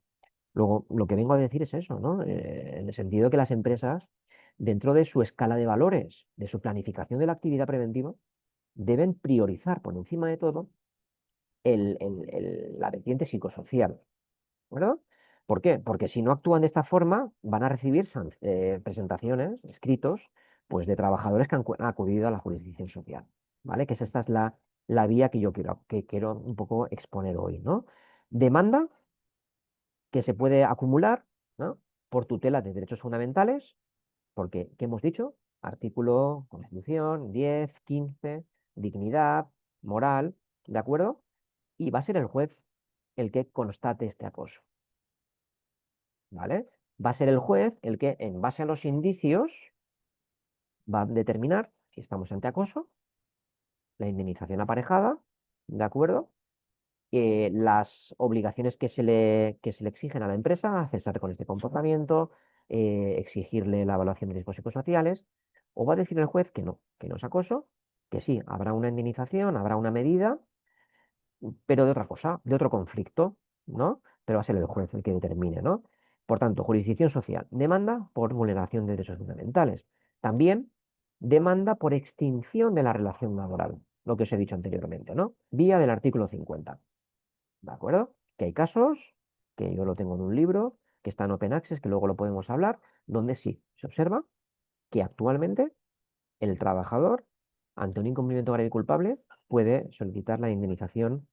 Luego, lo que vengo a decir es eso, ¿no? En el sentido de que las empresas, dentro de su escala de valores, de su planificación de la actividad preventiva, deben priorizar por encima de todo la vertiente psicosocial, ¿verdad? ¿Por qué? Porque si no actúan de esta forma, van a recibir presentaciones, escritos, pues de trabajadores que han acudido a la jurisdicción social, ¿vale? Que esta es la vía que quiero un poco exponer hoy, ¿no? Demanda que se puede acumular, ¿no? Por tutela de derechos fundamentales, porque, ¿qué hemos dicho? Artículo, Constitución, 10, 15, dignidad, moral, ¿de acuerdo? Y va a ser el juez el que constate este acoso, ¿vale? Va a ser el juez el que, en base a los indicios, va a determinar si estamos ante acoso, la indemnización aparejada, ¿de acuerdo? Las obligaciones que se le exigen a la empresa, a cesar con este comportamiento, exigirle la evaluación de riesgos psicosociales, o va a decir el juez que no es acoso, que sí, habrá una indemnización, habrá una medida, pero de otra cosa, de otro conflicto, ¿no? Pero va a ser el juez el que determine, ¿no? Por tanto, jurisdicción social, demanda por vulneración de derechos fundamentales. También demanda por extinción de la relación laboral, lo que os he dicho anteriormente, ¿no? Vía del artículo 50. ¿De acuerdo? Que hay casos, que yo lo tengo en un libro, que está en Open Access, que luego lo podemos hablar, donde sí se observa que actualmente el trabajador, ante un incumplimiento grave y culpable, puede solicitar la indemnización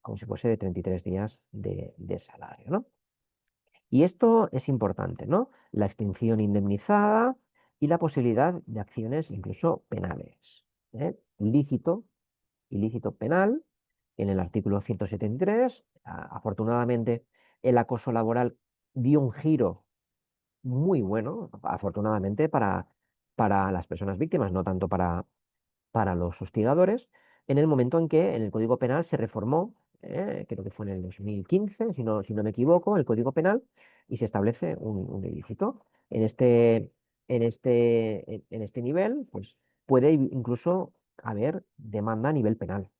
como si fuese de 33 días de salario, ¿no? Y esto es importante, ¿no? La extinción indemnizada y la posibilidad de acciones incluso penales. ¿Eh? Ilícito penal en el artículo 173. Afortunadamente, el acoso laboral dio un giro muy bueno, afortunadamente, para las personas víctimas, no tanto para los hostigadores, en el momento en que en el Código Penal se reformó, creo que fue en el 2015, si no me equivoco, el Código Penal, y se establece un ilícito. En este nivel, pues puede incluso haber demanda a nivel penal.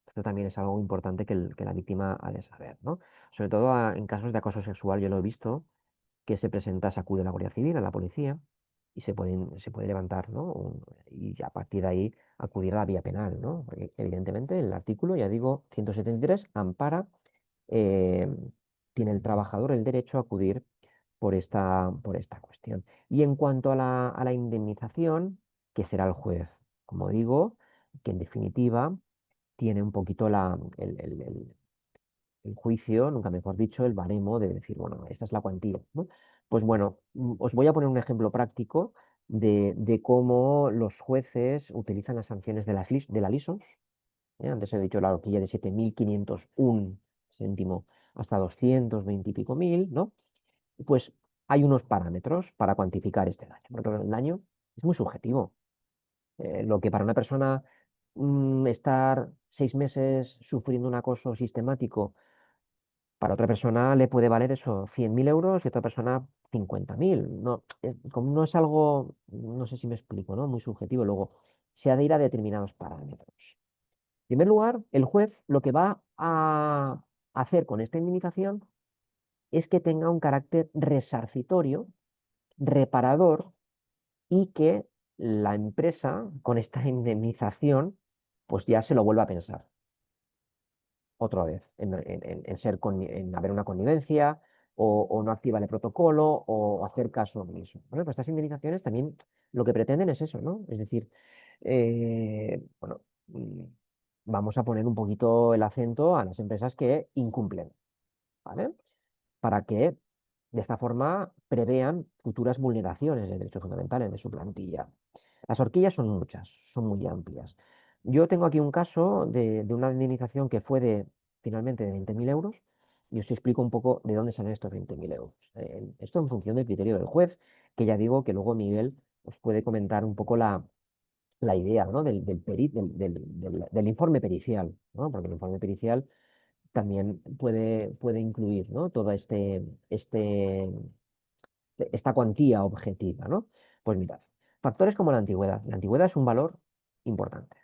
Esto también es algo importante que la víctima ha de saber, ¿no? Sobre todo en casos de acoso sexual, yo lo he visto, que se presenta, se acude a la Guardia Civil, a la policía, y se puede levantar, ¿no? Y ya a partir de ahí acudir a la vía penal, ¿no? Porque evidentemente el artículo, ya digo, 173, ampara, eh, tiene el trabajador el derecho a acudir por esta cuestión. Y en cuanto a la indemnización, que será el juez, como digo, que en definitiva tiene un poquito el juicio, nunca mejor dicho, el baremo de decir, bueno, esta es la cuantía, ¿no? Pues bueno, os voy a poner un ejemplo práctico de cómo los jueces utilizan las sanciones de la LISOS. Antes he dicho la horquilla de 7.501 céntimo hasta 220 y pico mil, ¿no? Pues hay unos parámetros para cuantificar este daño, porque el daño es muy subjetivo. Lo que para una persona estar 6 meses sufriendo un acoso sistemático Para otra persona le puede valer eso 100.000 euros y otra persona 50.000. No, como no es algo, no sé si me explico, ¿no? Muy subjetivo. Luego, se ha de ir a determinados parámetros. En primer lugar, el juez lo que va a hacer con esta indemnización es que tenga un carácter resarcitorio, reparador y que la empresa con esta indemnización pues ya se lo vuelva a pensar otra vez en haber una connivencia o no activar el protocolo o hacer caso omiso. Bueno, pues estas indemnizaciones también lo que pretenden es eso, ¿no? Es decir, bueno, vamos a poner un poquito el acento a las empresas que incumplen, ¿vale? Para que de esta forma prevean futuras vulneraciones de derechos fundamentales de su plantilla. Las horquillas son muchas, son muy amplias. Yo tengo aquí un caso de una indemnización que fue finalmente de 20.000 euros y os explico un poco de dónde salen estos 20.000 euros. Esto en función del criterio del juez, que ya digo que luego Miguel os puede comentar un poco la idea, ¿no? del informe pericial, ¿no? Porque el informe pericial también puede incluir, ¿no? Toda esta cuantía objetiva, ¿no? Pues mirad, factores como la antigüedad. La antigüedad es un valor importante.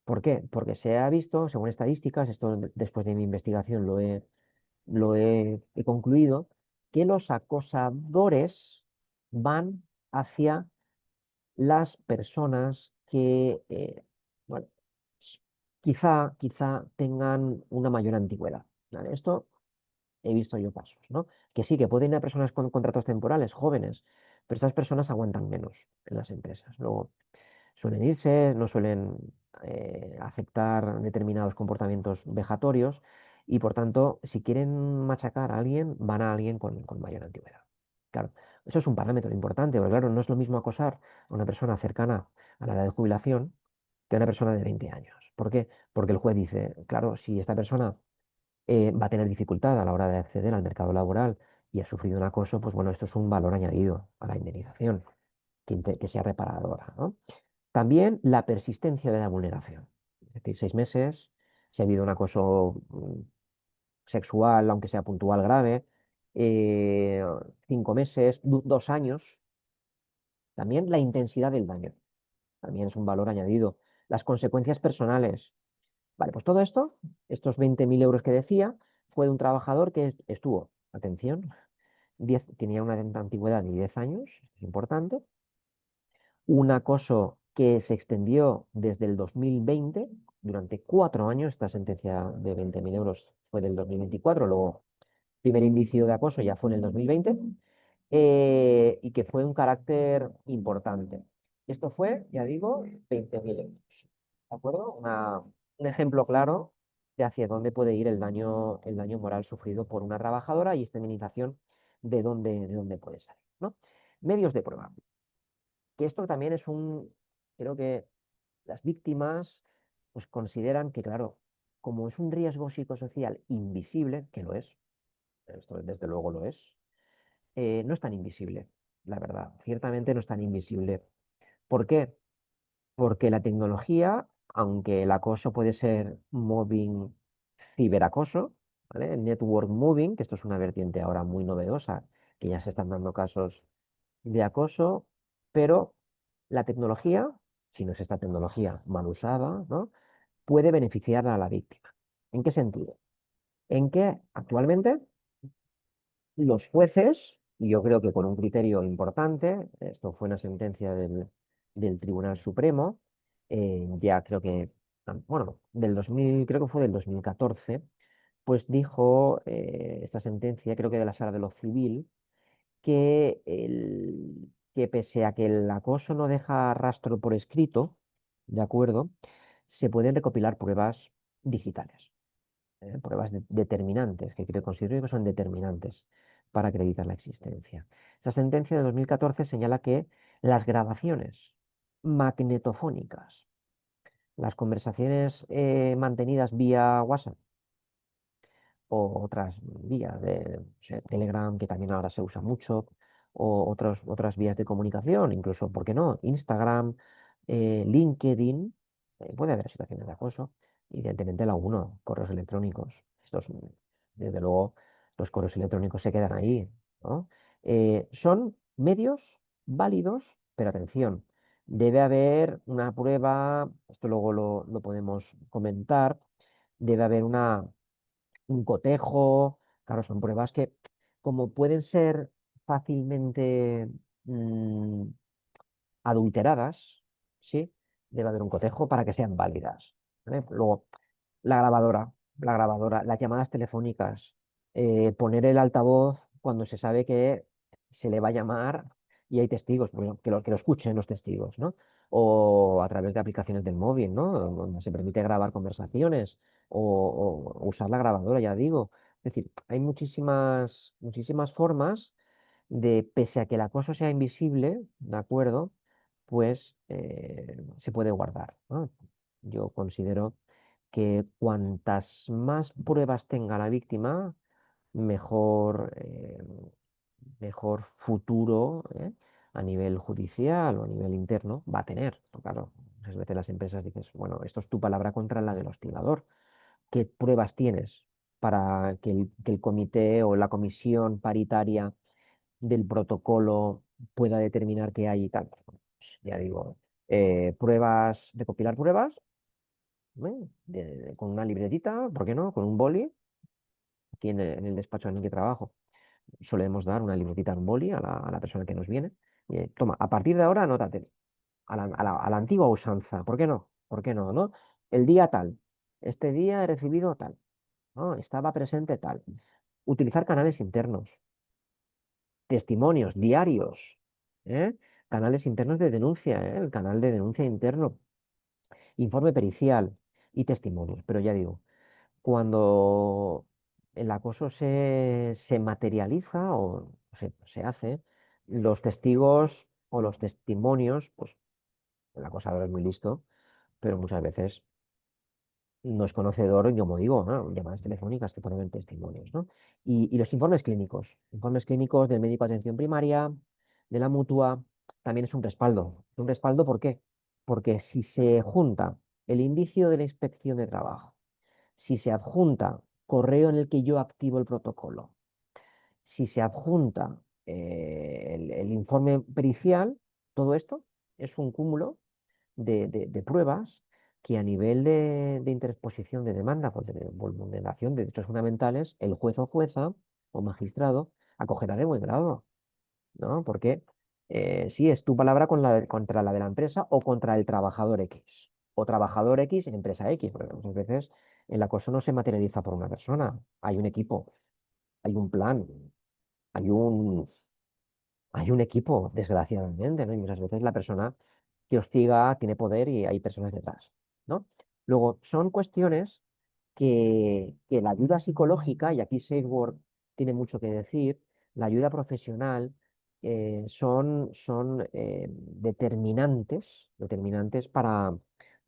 ¿Por qué? Porque se ha visto, según estadísticas, esto después de mi investigación he concluido, que los acosadores van hacia las personas que, bueno, quizá tengan una mayor antigüedad. ¿Vale? Esto he visto yo casos, ¿no? Que sí, que pueden ir a personas con contratos temporales, jóvenes, pero estas personas aguantan menos en las empresas. Luego suelen irse, no suelen aceptar determinados comportamientos vejatorios y, por tanto, si quieren machacar a alguien, van a alguien con mayor antigüedad. Claro, eso es un parámetro importante, porque claro, no es lo mismo acosar a una persona cercana a la edad de jubilación que a una persona de 20 años. ¿Por qué? Porque el juez dice, claro, si esta persona va a tener dificultad a la hora de acceder al mercado laboral y ha sufrido un acoso, pues bueno, esto es un valor añadido a la indemnización que sea reparadora, ¿no? También la persistencia de la vulneración. Es decir, 6 meses, si ha habido un acoso sexual, aunque sea puntual grave, 5 meses, 2 años. También la intensidad del daño. También es un valor añadido. Las consecuencias personales. Vale, pues todo esto, estos 20.000 euros que decía, fue de un trabajador que estuvo, atención, tenía una antigüedad de 10 años, es importante, un acoso que se extendió desde el 2020, durante 4 años, esta sentencia de 20.000 euros fue del 2024, luego primer indicio de acoso ya fue en el 2020, y que fue un carácter importante. Esto fue, ya digo, 20.000 euros. ¿De acuerdo? Un ejemplo claro de hacia dónde puede ir el daño moral sufrido por una trabajadora y esta indemnización de dónde puede salir, ¿no? Medios de prueba. Que esto también creo que las víctimas pues consideran que, claro, como es un riesgo psicosocial invisible, que lo es, esto desde luego lo es, no es tan invisible, la verdad. Ciertamente no es tan invisible. ¿Por qué? Porque la tecnología, aunque el acoso puede ser mobbing, ciberacoso, ¿vale? Network moving, que esto es una vertiente ahora muy novedosa, que ya se están dando casos de acoso, pero la tecnología, si no es esta tecnología mal usada, ¿no? Puede beneficiar a la víctima. ¿En qué sentido? En que actualmente los jueces, y yo creo que con un criterio importante, esto fue una sentencia del Tribunal Supremo, ya creo que, bueno, creo que fue del 2014, pues dijo esta sentencia, creo que de la Sala de lo Civil, que pese a que el acoso no deja rastro por escrito, ¿de acuerdo? Se pueden recopilar pruebas digitales, pruebas determinantes, considero que son determinantes para acreditar la existencia. Esta sentencia de 2014 señala que las grabaciones magnetofónicas, las conversaciones mantenidas vía WhatsApp o otras vías de Telegram, que también ahora se usa mucho, o otras vías de comunicación, incluso, ¿por qué no? Instagram, LinkedIn, puede haber situaciones de acoso, evidentemente la uno, correos electrónicos. Estos, desde luego, los correos electrónicos se quedan ahí, ¿no? Son medios válidos, pero atención, debe haber una prueba, esto luego lo podemos comentar, debe haber un cotejo, claro, son pruebas que como pueden ser fácilmente mm, adulteradas, ¿sí? Debe haber un cotejo para que sean válidas, ¿vale? Luego, la grabadora, las llamadas telefónicas, poner el altavoz cuando se sabe que se le va a llamar y hay testigos, bueno, que lo escuchen los testigos, ¿no? O a través de aplicaciones del móvil, ¿no? Donde se permite grabar conversaciones o usar la grabadora, ya digo. Es decir, hay muchísimas formas de, pese a que el acoso sea invisible, ¿de acuerdo? Pues se puede guardar, ¿no? Yo considero que cuantas más pruebas tenga la víctima, mejor, mejor futuro, a nivel judicial o a nivel interno va a tener. Pero claro, muchas veces las empresas dices, bueno, esto es tu palabra contra la del hostigador. ¿Qué pruebas tienes para que el comité o la comisión paritaria del protocolo pueda determinar qué hay y tal? Pues, ya digo, pruebas, recopilar pruebas, con una libretita, ¿por qué no? Con un boli, aquí en el despacho en el que trabajo solemos dar una libretita, un boli a la persona que nos viene. Y, toma, a partir de ahora anótate a la antigua usanza. ¿Por qué no? ¿Por qué no? ¿No? El día tal. Este día he recibido tal. ¿No? Estaba presente tal. Utilizar canales internos, testimonios, diarios, ¿eh? Canales internos de denuncia, el canal de denuncia interno, informe pericial y testimonios. Pero ya digo, cuando el acoso se materializa o se hace, los testigos o los testimonios, pues el acosador es muy listo, pero muchas veces no es conocedor, yo como digo, ¿no? Llamadas telefónicas que pueden haber testimonios, ¿no? Y los informes clínicos del médico de atención primaria, de la mutua, también es un respaldo. ¿Un respaldo por qué? Porque si se junta el indicio de la inspección de trabajo, si se adjunta correo en el que yo activo el protocolo, si se adjunta el informe pericial, todo esto es un cúmulo de pruebas que a nivel de interposición de demanda por vulneración de derechos fundamentales, el juez o jueza o magistrado acogerá de buen grado, ¿no? Porque sí, es tu palabra contra la de la empresa o contra el trabajador X. O trabajador X, empresa X, porque muchas veces el acoso no se materializa por una persona. Hay un equipo, hay un plan, hay un equipo, desgraciadamente, ¿no? Y muchas veces la persona que hostiga tiene poder y hay personas detrás, ¿no? Luego, son cuestiones que la ayuda psicológica, y aquí SafeWork tiene mucho que decir, la ayuda profesional, son determinantes para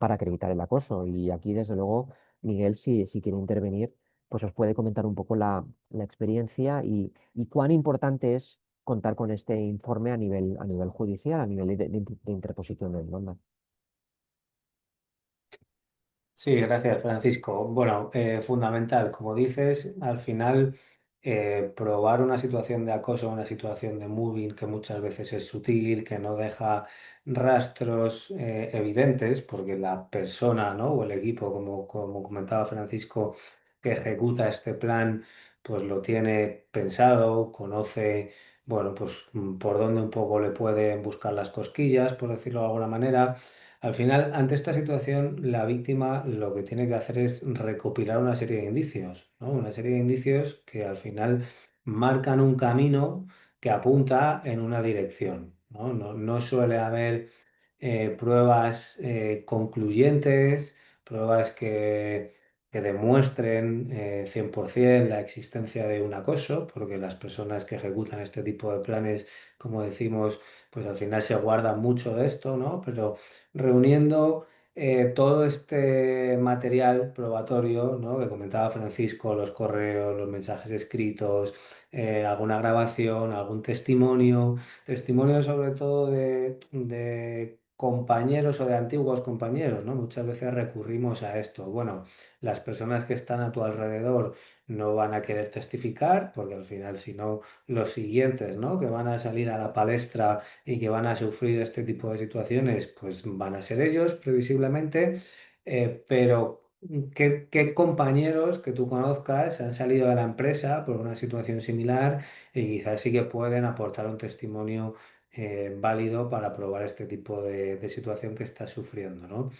acreditar el acoso. Y aquí, desde luego, Miguel, si quiere intervenir, pues os puede comentar un poco la experiencia y cuán importante es contar con este informe a nivel judicial, a nivel de interposición de demanda. Sí, gracias, Francisco. Bueno, fundamental, como dices, al final probar una situación de acoso, una situación de moving que muchas veces es sutil, que no deja rastros evidentes, porque la persona, ¿no? O el equipo, como comentaba Francisco, que ejecuta este plan, pues lo tiene pensado, conoce, bueno, pues por dónde un poco le pueden buscar las cosquillas, por decirlo de alguna manera. Al final, ante esta situación, la víctima lo que tiene que hacer es recopilar una serie de indicios, ¿no? Una serie de indicios que al final marcan un camino que apunta en una dirección, ¿no? No suele haber pruebas concluyentes, pruebas que demuestren 100% la existencia de un acoso, porque las personas que ejecutan este tipo de planes, como decimos, pues al final se guardan mucho de esto, ¿no? Pero reuniendo todo este material probatorio, ¿no? Que comentaba Francisco, los correos, los mensajes escritos, alguna grabación, algún testimonio, testimonio sobre todo de compañeros o de antiguos compañeros, ¿no? Muchas veces recurrimos a esto. Bueno, las personas que están a tu alrededor no van a querer testificar, porque al final, si no, los siguientes, ¿no? Que van a salir a la palestra y que van a sufrir este tipo de situaciones, pues van a ser ellos, previsiblemente. Pero ¿qué compañeros que tú conozcas han salido de la empresa por una situación similar y quizás sí que pueden aportar un testimonio válido para probar este tipo de situación que estás sufriendo, ¿no?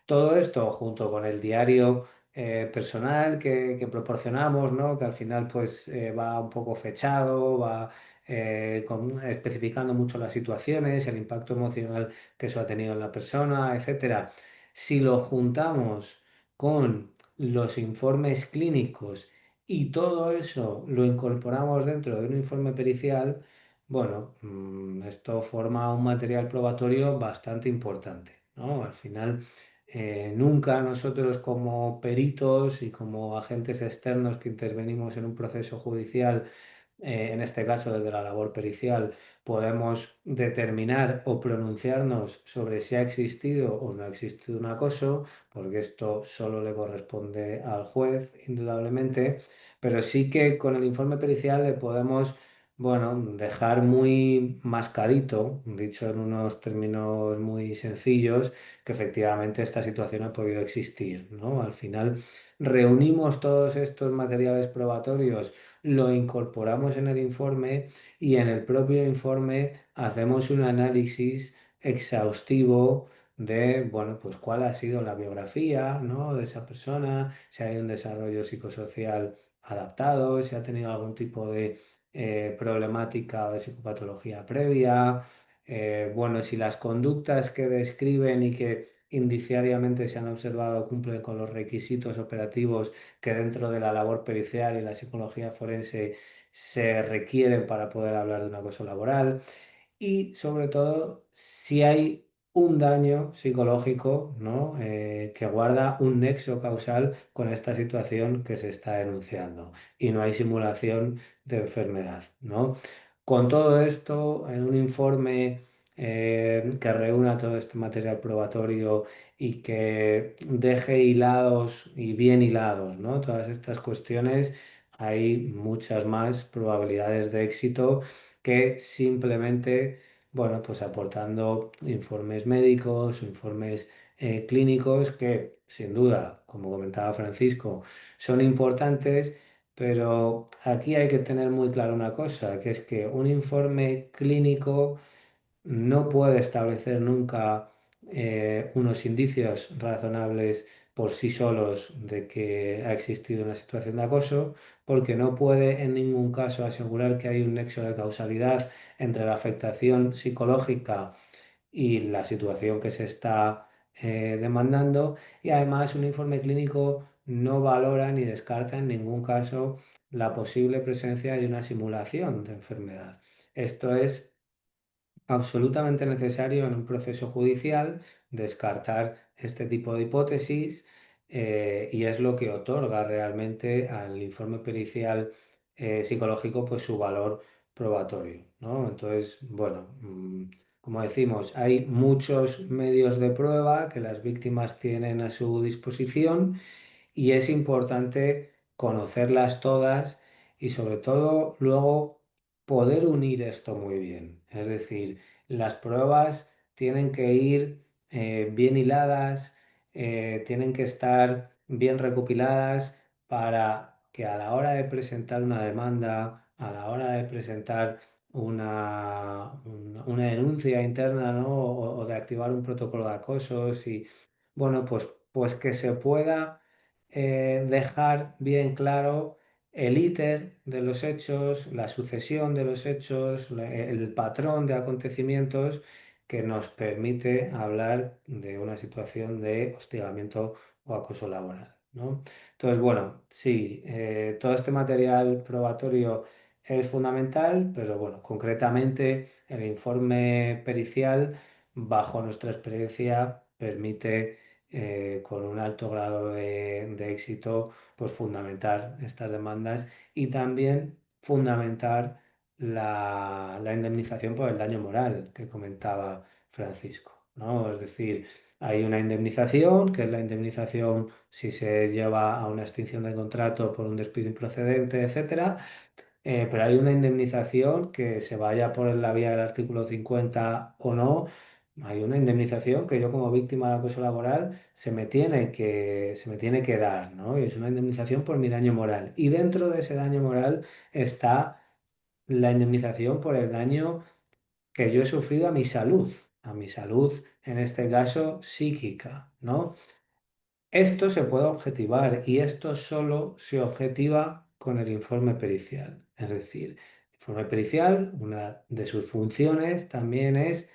Todo esto junto con el diario personal que proporcionamos, ¿no? Que al final pues va un poco fechado, va especificando mucho las situaciones, el impacto emocional que eso ha tenido en la persona, etcétera. Si lo juntamos con los informes clínicos y todo eso lo incorporamos dentro de un informe pericial, bueno, esto forma un material probatorio bastante importante, ¿no? Al final, nunca nosotros como peritos y como agentes externos que intervenimos en un proceso judicial, en este caso desde la labor pericial, podemos determinar o pronunciarnos sobre si ha existido o no ha existido un acoso, porque esto solo le corresponde al juez, indudablemente, pero sí que con el informe pericial le podemos, bueno, dejar muy mascadito, dicho en unos términos muy sencillos, que efectivamente esta situación ha podido existir, ¿no? Al final reunimos todos estos materiales probatorios, lo incorporamos en el informe y en el propio informe hacemos un análisis exhaustivo de, bueno, pues cuál ha sido la biografía, ¿no? De esa persona, si hay un desarrollo psicosocial adaptado, si ha tenido algún tipo de problemática o de psicopatología previa, bueno, si las conductas que describen y que indiciariamente se han observado cumplen con los requisitos operativos que dentro de la labor pericial y la psicología forense se requieren para poder hablar de un acoso laboral y sobre todo si hay un daño psicológico, ¿no? Que guarda un nexo causal con esta situación que se está denunciando y no hay simulación de enfermedad, ¿no? Con todo esto, en un informe que reúna todo este material probatorio y que deje hilados y bien hilados, ¿no? Todas estas cuestiones, hay muchas más probabilidades de éxito que simplemente, bueno, pues aportando informes médicos, informes clínicos que sin duda, como comentaba Francisco, son importantes, pero aquí hay que tener muy claro una cosa, que es que un informe clínico no puede establecer nunca unos indicios razonables por sí solos de que ha existido una situación de acoso, porque no puede en ningún caso asegurar que hay un nexo de causalidad entre la afectación psicológica y la situación que se está demandando, y además un informe clínico no valora ni descarta en ningún caso la posible presencia de una simulación de enfermedad. Esto es absolutamente necesario en un proceso judicial descartar este tipo de hipótesis, y es lo que otorga realmente al informe pericial psicológico pues su valor probatorio, ¿no? Entonces, bueno, como decimos, hay muchos medios de prueba que las víctimas tienen a su disposición y es importante conocerlas todas y sobre todo luego poder unir esto muy bien. Es decir, las pruebas tienen que ir bien hiladas, tienen que estar bien recopiladas para que a la hora de presentar una demanda, a la hora de presentar una denuncia interna, ¿no? O de activar un protocolo de acoso, y bueno, pues que se pueda dejar bien claro el íter de los hechos, la sucesión de los hechos, el patrón de acontecimientos que nos permite hablar de una situación de hostigamiento o acoso laboral, ¿no? Entonces, bueno, sí, todo este material probatorio es fundamental, pero bueno, concretamente el informe pericial, bajo nuestra experiencia, permite con un alto grado de éxito, pues fundamentar estas demandas y también fundamentar la indemnización por el daño moral que comentaba Francisco. ¿no? Es decir, hay una indemnización, que es la indemnización si se lleva a una extinción de contrato por un despido improcedente, etcétera. Pero hay una indemnización que se vaya por la vía del artículo 50 o no. Hay una indemnización que yo como víctima de acoso laboral se me tiene que dar, ¿no? Y es una indemnización por mi daño moral. Y dentro de ese daño moral está la indemnización por el daño que yo he sufrido a mi salud, en este caso psíquica, ¿no? Esto se puede objetivar y esto solo se objetiva con el informe pericial. Es decir, el informe pericial, una de sus funciones también es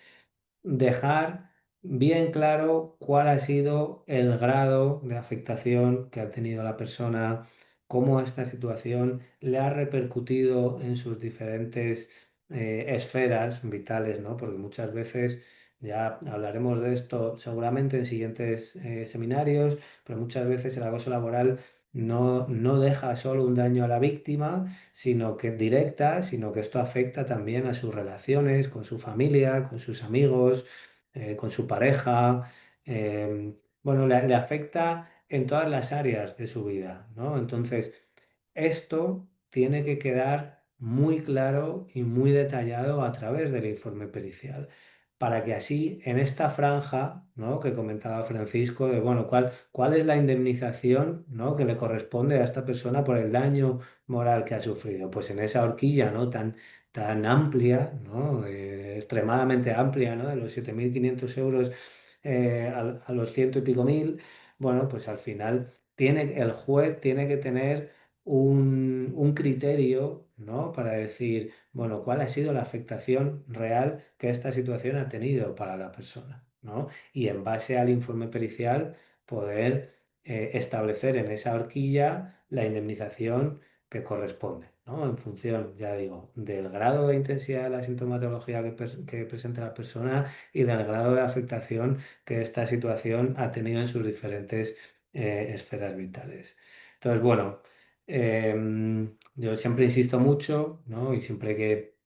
dejar bien claro cuál ha sido el grado de afectación que ha tenido la persona, cómo esta situación le ha repercutido en sus diferentes esferas vitales, ¿no? Porque muchas veces, ya hablaremos de esto seguramente en siguientes seminarios, pero muchas veces el acoso laboral no deja solo un daño a la víctima, sino que esto afecta también a sus relaciones con su familia, con sus amigos, con su pareja. Bueno, le afecta en todas las áreas de su vida, ¿no? Entonces, esto tiene que quedar muy claro y muy detallado a través del informe pericial, para que así en esta franja, ¿no?, que comentaba Francisco, de, bueno, cuál es la indemnización, ¿no?, que le corresponde a esta persona por el daño moral que ha sufrido. Pues en esa horquilla, ¿no?, tan amplia, ¿no?, extremadamente amplia, ¿no?, de los 7.500 euros a los ciento y pico mil, bueno, pues al final el juez tiene que tener un criterio, ¿no?, para decir, bueno, cuál ha sido la afectación real que esta situación ha tenido para la persona, ¿no? Y en base al informe pericial poder establecer en esa horquilla la indemnización que corresponde, ¿no? En función, ya digo, del grado de intensidad de la sintomatología que presenta la persona y del grado de afectación que esta situación ha tenido en sus diferentes esferas vitales. Entonces, bueno, yo siempre insisto mucho, ¿no? Y siempre que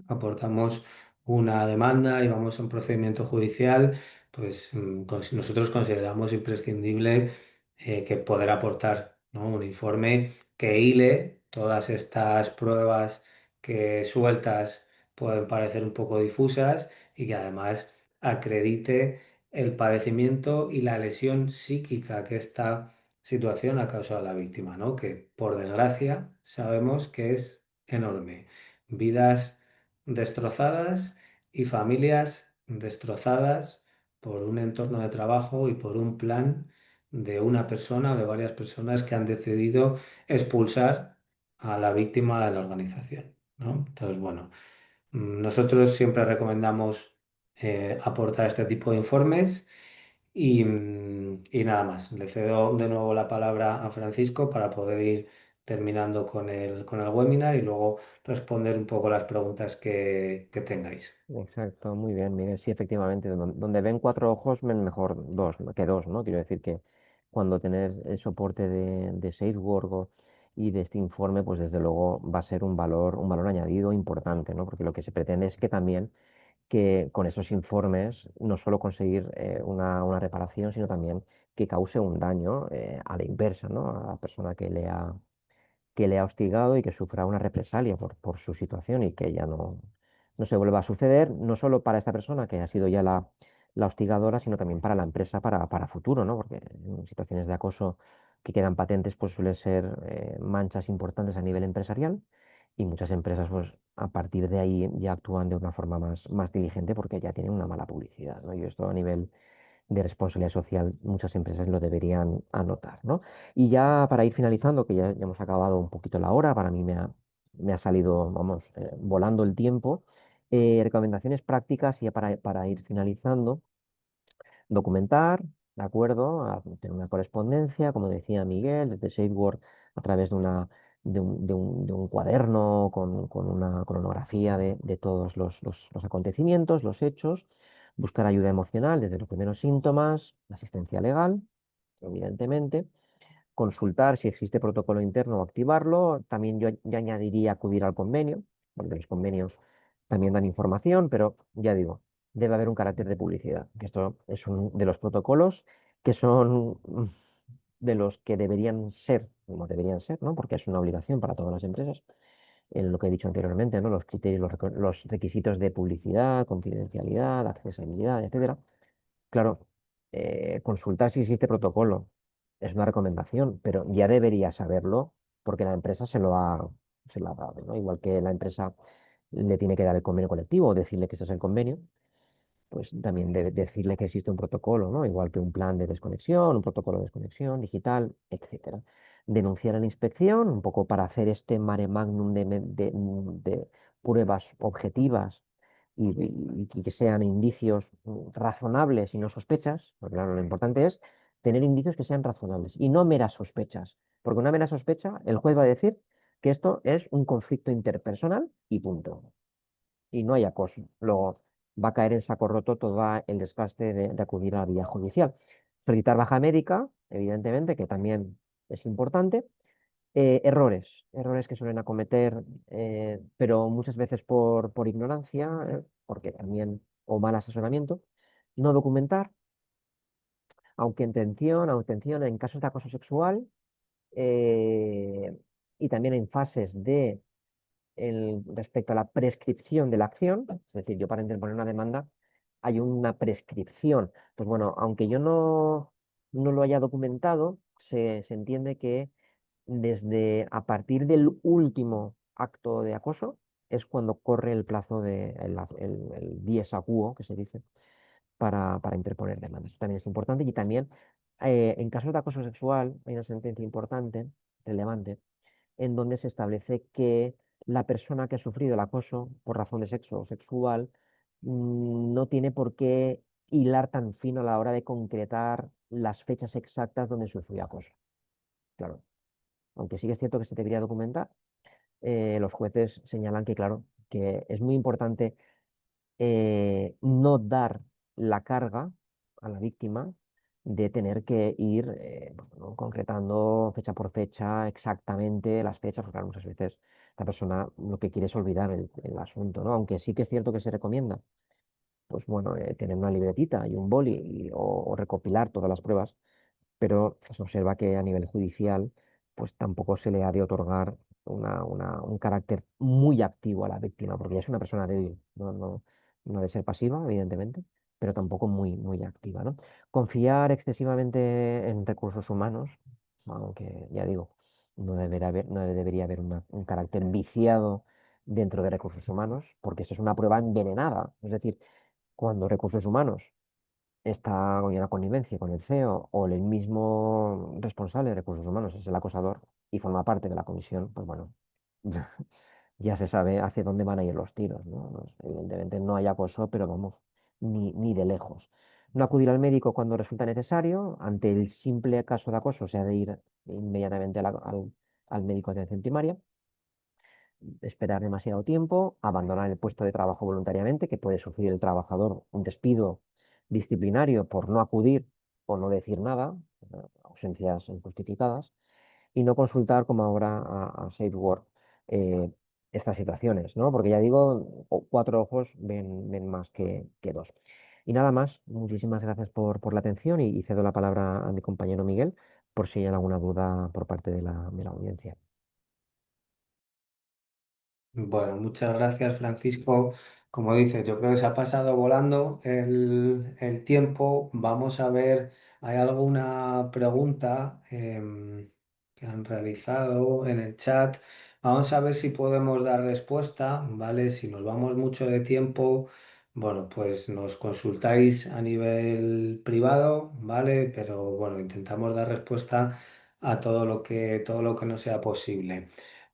aportamos una demanda y vamos a un procedimiento judicial, pues nosotros consideramos imprescindible que poder aportar, ¿no?, un informe que hile todas estas pruebas que sueltas pueden parecer un poco difusas y que además acredite el padecimiento y la lesión psíquica que esta situación ha causado a la víctima, ¿no? Que por desgracia sabemos que es enorme. Vidas destrozadas y familias destrozadas por un entorno de trabajo y por un plan de una persona o de varias personas que han decidido expulsar a la víctima de la organización, ¿no? Entonces, bueno, nosotros siempre recomendamos aportar este tipo de informes y nada más. Le cedo de nuevo la palabra a Francisco para poder ir terminando con el webinar y luego responder un poco las preguntas que tengáis. Exacto, muy bien, Miguel. Sí, efectivamente, donde ven cuatro ojos, ven mejor dos, ¿no?, que dos, ¿no? Quiero decir que cuando tener el soporte de SafeWork y de este informe, pues desde luego va a ser un valor añadido importante, ¿no? Porque lo que se pretende es que también que con esos informes no solo conseguir una reparación, sino también que cause un daño a la inversa, ¿no? A la persona que le ha hostigado y que sufra una represalia por su situación y que ya no se vuelva a suceder, no solo para esta persona que ha sido ya la hostigadora, sino también para la empresa para futuro, ¿no? Porque en situaciones de acoso que quedan patentes, pues suelen ser manchas importantes a nivel empresarial y muchas empresas, pues a partir de ahí ya actúan de una forma más diligente porque ya tienen una mala publicidad, ¿no? Y esto a nivel de responsabilidad social muchas empresas lo deberían anotar, ¿no? Y ya para ir finalizando, que ya hemos acabado un poquito la hora, para mí me ha salido, vamos, volando el tiempo, recomendaciones prácticas y ya para ir finalizando, documentar, ¿de acuerdo? Tener una correspondencia, como decía Miguel, desde SafeWord a través de un cuaderno con una cronografía de todos los acontecimientos, los hechos, buscar ayuda emocional desde los primeros síntomas, la asistencia legal, evidentemente, consultar si existe protocolo interno o activarlo. También yo añadiría acudir al convenio, porque los convenios también dan información, pero ya digo. debe haber un carácter de publicidad, que esto es uno de los protocolos que son de los que deberían ser, como deberían ser, ¿no? Porque es una obligación para todas las empresas, en lo que he dicho anteriormente, ¿no? Los criterios, los requisitos de publicidad, confidencialidad, accesibilidad, etcétera. Claro, consultar si existe protocolo es una recomendación, pero ya debería saberlo porque la empresa se lo ha dado, ¿no? Igual que la empresa le tiene que dar el convenio colectivo o decirle que ese es el convenio, pues también debe decirle que existe un protocolo, ¿no? Igual que un plan de desconexión, un protocolo de desconexión digital, etcétera. Denunciar a la inspección, un poco para hacer este mare magnum de pruebas objetivas y que sean indicios razonables y no sospechas, porque claro, lo importante es tener indicios que sean razonables y no meras sospechas, porque una mera sospecha, el juez va a decir que esto es un conflicto interpersonal y punto y no hay acoso. Luego va a caer en saco roto todo el desgaste de acudir a la vía judicial. Solicitar baja médica, evidentemente, que también es importante. Errores que suelen acometer, pero muchas veces por ignorancia, porque también, o mal asesoramiento. No documentar, aunque en casos de acoso sexual, eh, y también en fases de respecto a la prescripción de la acción, es decir, yo para interponer una demanda hay una prescripción. Pues bueno, aunque yo no lo haya documentado, se entiende que desde a partir del último acto de acoso es cuando corre el plazo el dies aguo, que se dice, para interponer demandas. Esto también es importante y también en casos de acoso sexual hay una sentencia importante, relevante, en donde se establece que la persona que ha sufrido el acoso por razón de sexo o sexual no tiene por qué hilar tan fino a la hora de concretar las fechas exactas donde sufrió acoso. Claro, aunque sí que es cierto que se debería documentar, los jueces señalan que, claro, que es muy importante no dar la carga a la víctima de tener que ir pues, ¿no? concretando fecha por fecha exactamente las fechas, porque claro, muchas veces la persona lo que quiere es olvidar el asunto, ¿no? Aunque sí que es cierto que se recomienda, pues bueno, tener una libretita y un boli o recopilar todas las pruebas, pero se observa que a nivel judicial, pues tampoco se le ha de otorgar un carácter muy activo a la víctima, porque ya es una persona débil, no ha de ser pasiva, evidentemente, pero tampoco muy activa, ¿no? Confiar excesivamente en recursos humanos, aunque ya digo, no debería haber un carácter viciado dentro de recursos humanos, porque esto es una prueba envenenada, es decir, cuando recursos humanos está en la connivencia con el CEO o el mismo responsable de recursos humanos es el acosador y forma parte de la comisión, pues bueno, ya se sabe hacia dónde van a ir los tiros, ¿no? Evidentemente no hay acoso, pero vamos, ni de lejos. No acudir al médico cuando resulta necesario. Ante el simple caso de acoso, se ha de ir inmediatamente al médico de atención primaria, esperar demasiado tiempo, abandonar el puesto de trabajo voluntariamente, que puede sufrir el trabajador un despido disciplinario por no acudir o no decir nada, ausencias injustificadas, y no consultar como ahora a SafeWork estas situaciones, ¿no? Porque ya digo, cuatro ojos ven más que dos. Y nada más, muchísimas gracias por la atención y cedo la palabra a mi compañero Miguel por si hay alguna duda por parte de la audiencia. Bueno, muchas gracias, Francisco. Como dices, yo creo que se ha pasado volando el tiempo. Vamos a ver, hay alguna pregunta que han realizado en el chat. Vamos a ver si podemos dar respuesta, ¿vale? Si nos vamos mucho de tiempo, bueno, pues nos consultáis a nivel privado, ¿vale? Pero bueno, intentamos dar respuesta a todo lo que no sea posible.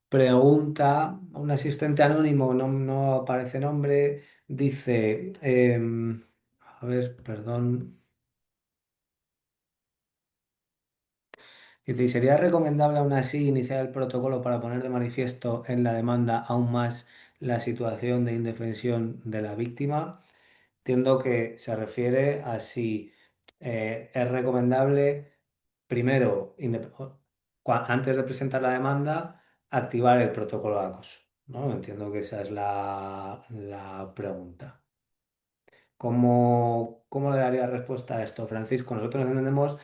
Pregunta, un asistente anónimo, no aparece nombre, dice, a ver, perdón, dice, ¿y sería recomendable aún así iniciar el protocolo para poner de manifiesto en la demanda aún más la situación de indefensión de la víctima? Entiendo que se refiere a si es recomendable, primero, antes de presentar la demanda, activar el protocolo de acoso, ¿no? Entiendo que esa es la pregunta. ¿Cómo le daría respuesta a esto, Francisco? Nosotros entendemos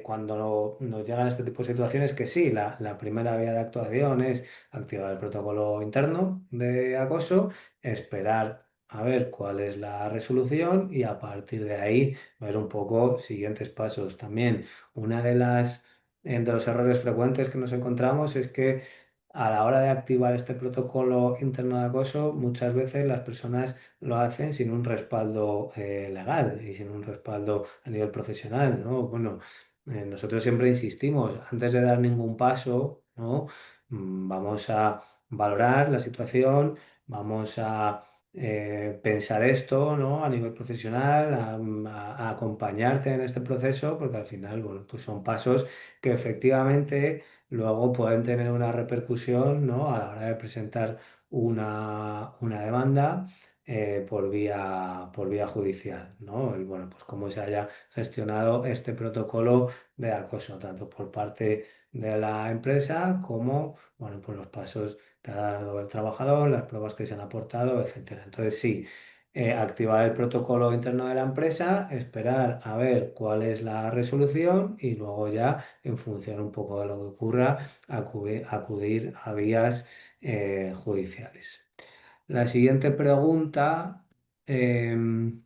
cuando nos llegan este tipo de situaciones que sí, la primera vía de actuación es activar el protocolo interno de acoso, esperar a ver cuál es la resolución y a partir de ahí ver un poco siguientes pasos. También una de los errores frecuentes que nos encontramos es que a la hora de activar este protocolo interno de acoso, muchas veces las personas lo hacen sin un respaldo legal y sin un respaldo a nivel profesional, ¿no? Bueno, nosotros siempre insistimos, antes de dar ningún paso, ¿no? Vamos a valorar la situación, vamos a pensar esto, ¿no? A nivel profesional, a acompañarte en este proceso, porque al final, bueno, pues son pasos que efectivamente luego pueden tener una repercusión, ¿no? A la hora de presentar una demanda por vía judicial, ¿no? Bueno, pues cómo se haya gestionado este protocolo de acoso, tanto por parte de la empresa como, bueno, pues los pasos que ha dado el trabajador, las pruebas que se han aportado, etcétera. Entonces, sí. Activar el protocolo interno de la empresa, esperar a ver cuál es la resolución y luego ya, en función un poco de lo que ocurra, acudir a vías judiciales. La siguiente pregunta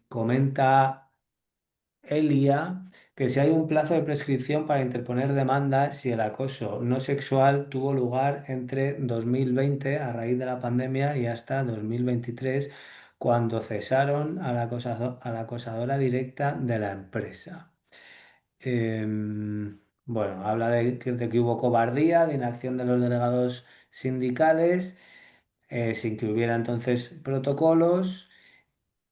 comenta Elia que si hay un plazo de prescripción para interponer demanda si el acoso no sexual tuvo lugar entre 2020 a raíz de la pandemia y hasta 2023 cuando cesaron a la acosadora directa de la empresa. Bueno, habla de que hubo cobardía, de inacción de los delegados sindicales, sin que hubiera entonces protocolos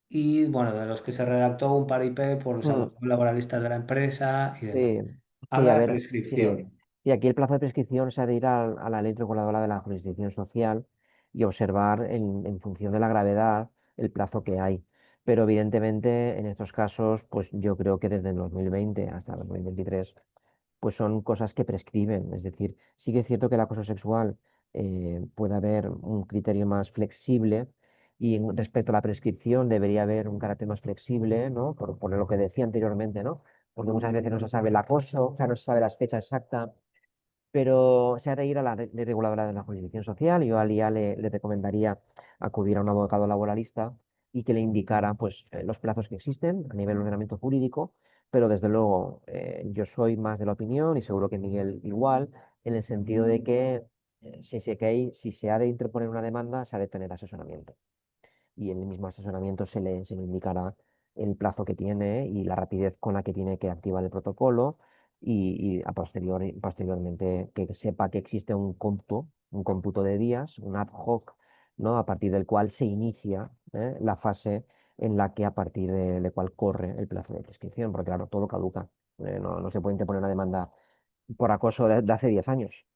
y bueno, de los que se redactó un paripé por los Mm, abogados laboralistas de la empresa y demás. sí, sí, Habla a de ver, sí. prescripción. Y aquí el plazo de prescripción se ha de ir a la ley reguladora de la jurisdicción social y observar en función de la gravedad el plazo que hay. Pero evidentemente en estos casos, pues yo creo que desde el 2020 hasta el 2023 pues son cosas que prescriben. Es decir, sí que es cierto que el acoso sexual puede haber un criterio más flexible y respecto a la prescripción debería haber un carácter más flexible, ¿no? Por lo que decía anteriormente, ¿no? Porque muchas veces no se sabe el acoso, o sea, no se sabe la fecha exacta, pero se ha de ir a la ley reguladora de la jurisdicción social. Yo al IA le recomendaría acudir a un abogado laboralista y que le indicara pues, los plazos que existen a nivel ordenamiento jurídico, pero desde luego yo soy más de la opinión, y seguro que Miguel igual, en el sentido de que si se ha de interponer una demanda, se ha de tener asesoramiento y en el mismo asesoramiento se le indicará el plazo que tiene y la rapidez con la que tiene que activar el protocolo y posteriormente que sepa que existe un cómputo de días, un ad hoc, ¿no? A partir del cual se inicia la fase en la que a partir de cual corre el plazo de prescripción, porque claro, todo caduca. No se puede interponer una demanda por acoso de hace 10 años.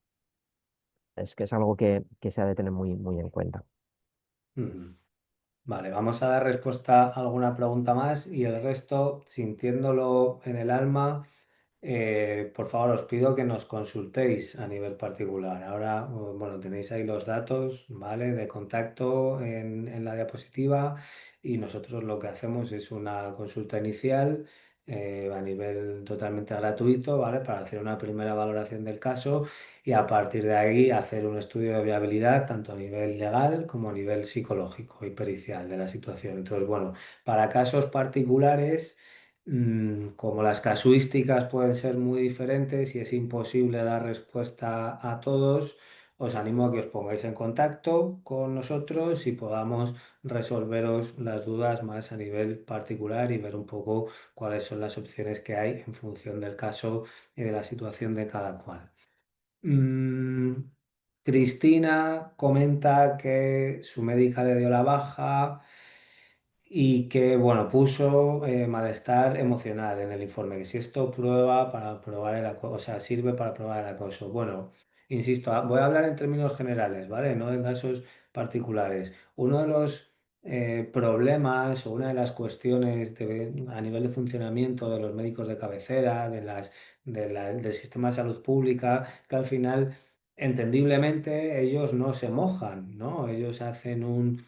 Es que es algo que se ha de tener muy, muy en cuenta. Ujú. Vale, vamos a dar respuesta a alguna pregunta más y el resto, sintiéndolo en el alma, por favor, os pido que nos consultéis a nivel particular. Ahora, bueno, tenéis ahí los datos, ¿vale? De contacto en la diapositiva y nosotros lo que hacemos es una consulta inicial a nivel totalmente gratuito, ¿vale? Para hacer una primera valoración del caso y a partir de ahí hacer un estudio de viabilidad tanto a nivel legal como a nivel psicológico y pericial de la situación. Entonces, bueno, para casos particulares como las casuísticas pueden ser muy diferentes y es imposible dar respuesta a todos, os animo a que os pongáis en contacto con nosotros y podamos resolveros las dudas más a nivel particular y ver un poco cuáles son las opciones que hay en función del caso y de la situación de cada cual. Mm, Cristina comenta que su médica le dio la baja y que, bueno, puso malestar emocional en el informe, que si esto prueba para probar el acoso, o sea, sirve para probar el acoso. Bueno, insisto, voy a hablar en términos generales, ¿vale? No en casos particulares. Uno de los problemas o una de las cuestiones a nivel de funcionamiento de los médicos de cabecera, del sistema de salud pública, que al final, entendiblemente, ellos no se mojan, ¿no? Ellos hacen un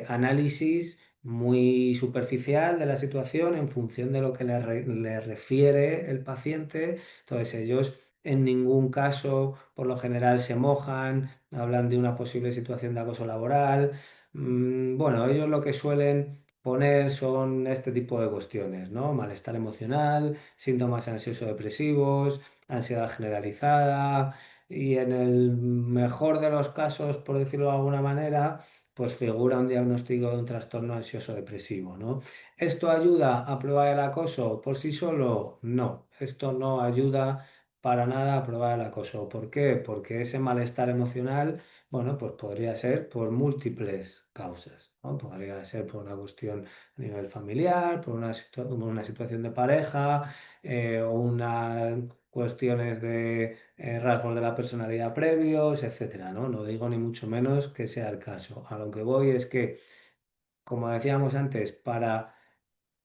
análisis muy superficial de la situación en función de lo que le refiere el paciente. Entonces ellos en ningún caso, por lo general, se mojan, hablan de una posible situación de acoso laboral. Bueno, ellos lo que suelen poner son este tipo de cuestiones, ¿no? Malestar emocional, síntomas ansioso-depresivos, ansiedad generalizada y en el mejor de los casos, por decirlo de alguna manera, pues figura un diagnóstico de un trastorno ansioso depresivo, ¿no? ¿Esto ayuda a probar el acoso por sí solo? No, esto no ayuda para nada a probar el acoso. ¿Por qué? Porque ese malestar emocional, bueno, pues podría ser por múltiples causas, ¿no? Podría ser por una cuestión a nivel familiar, por una situación de pareja, o unas cuestiones de rasgos de la personalidad previos, etcétera, ¿no? No digo ni mucho menos que sea el caso. A lo que voy es que, como decíamos antes, para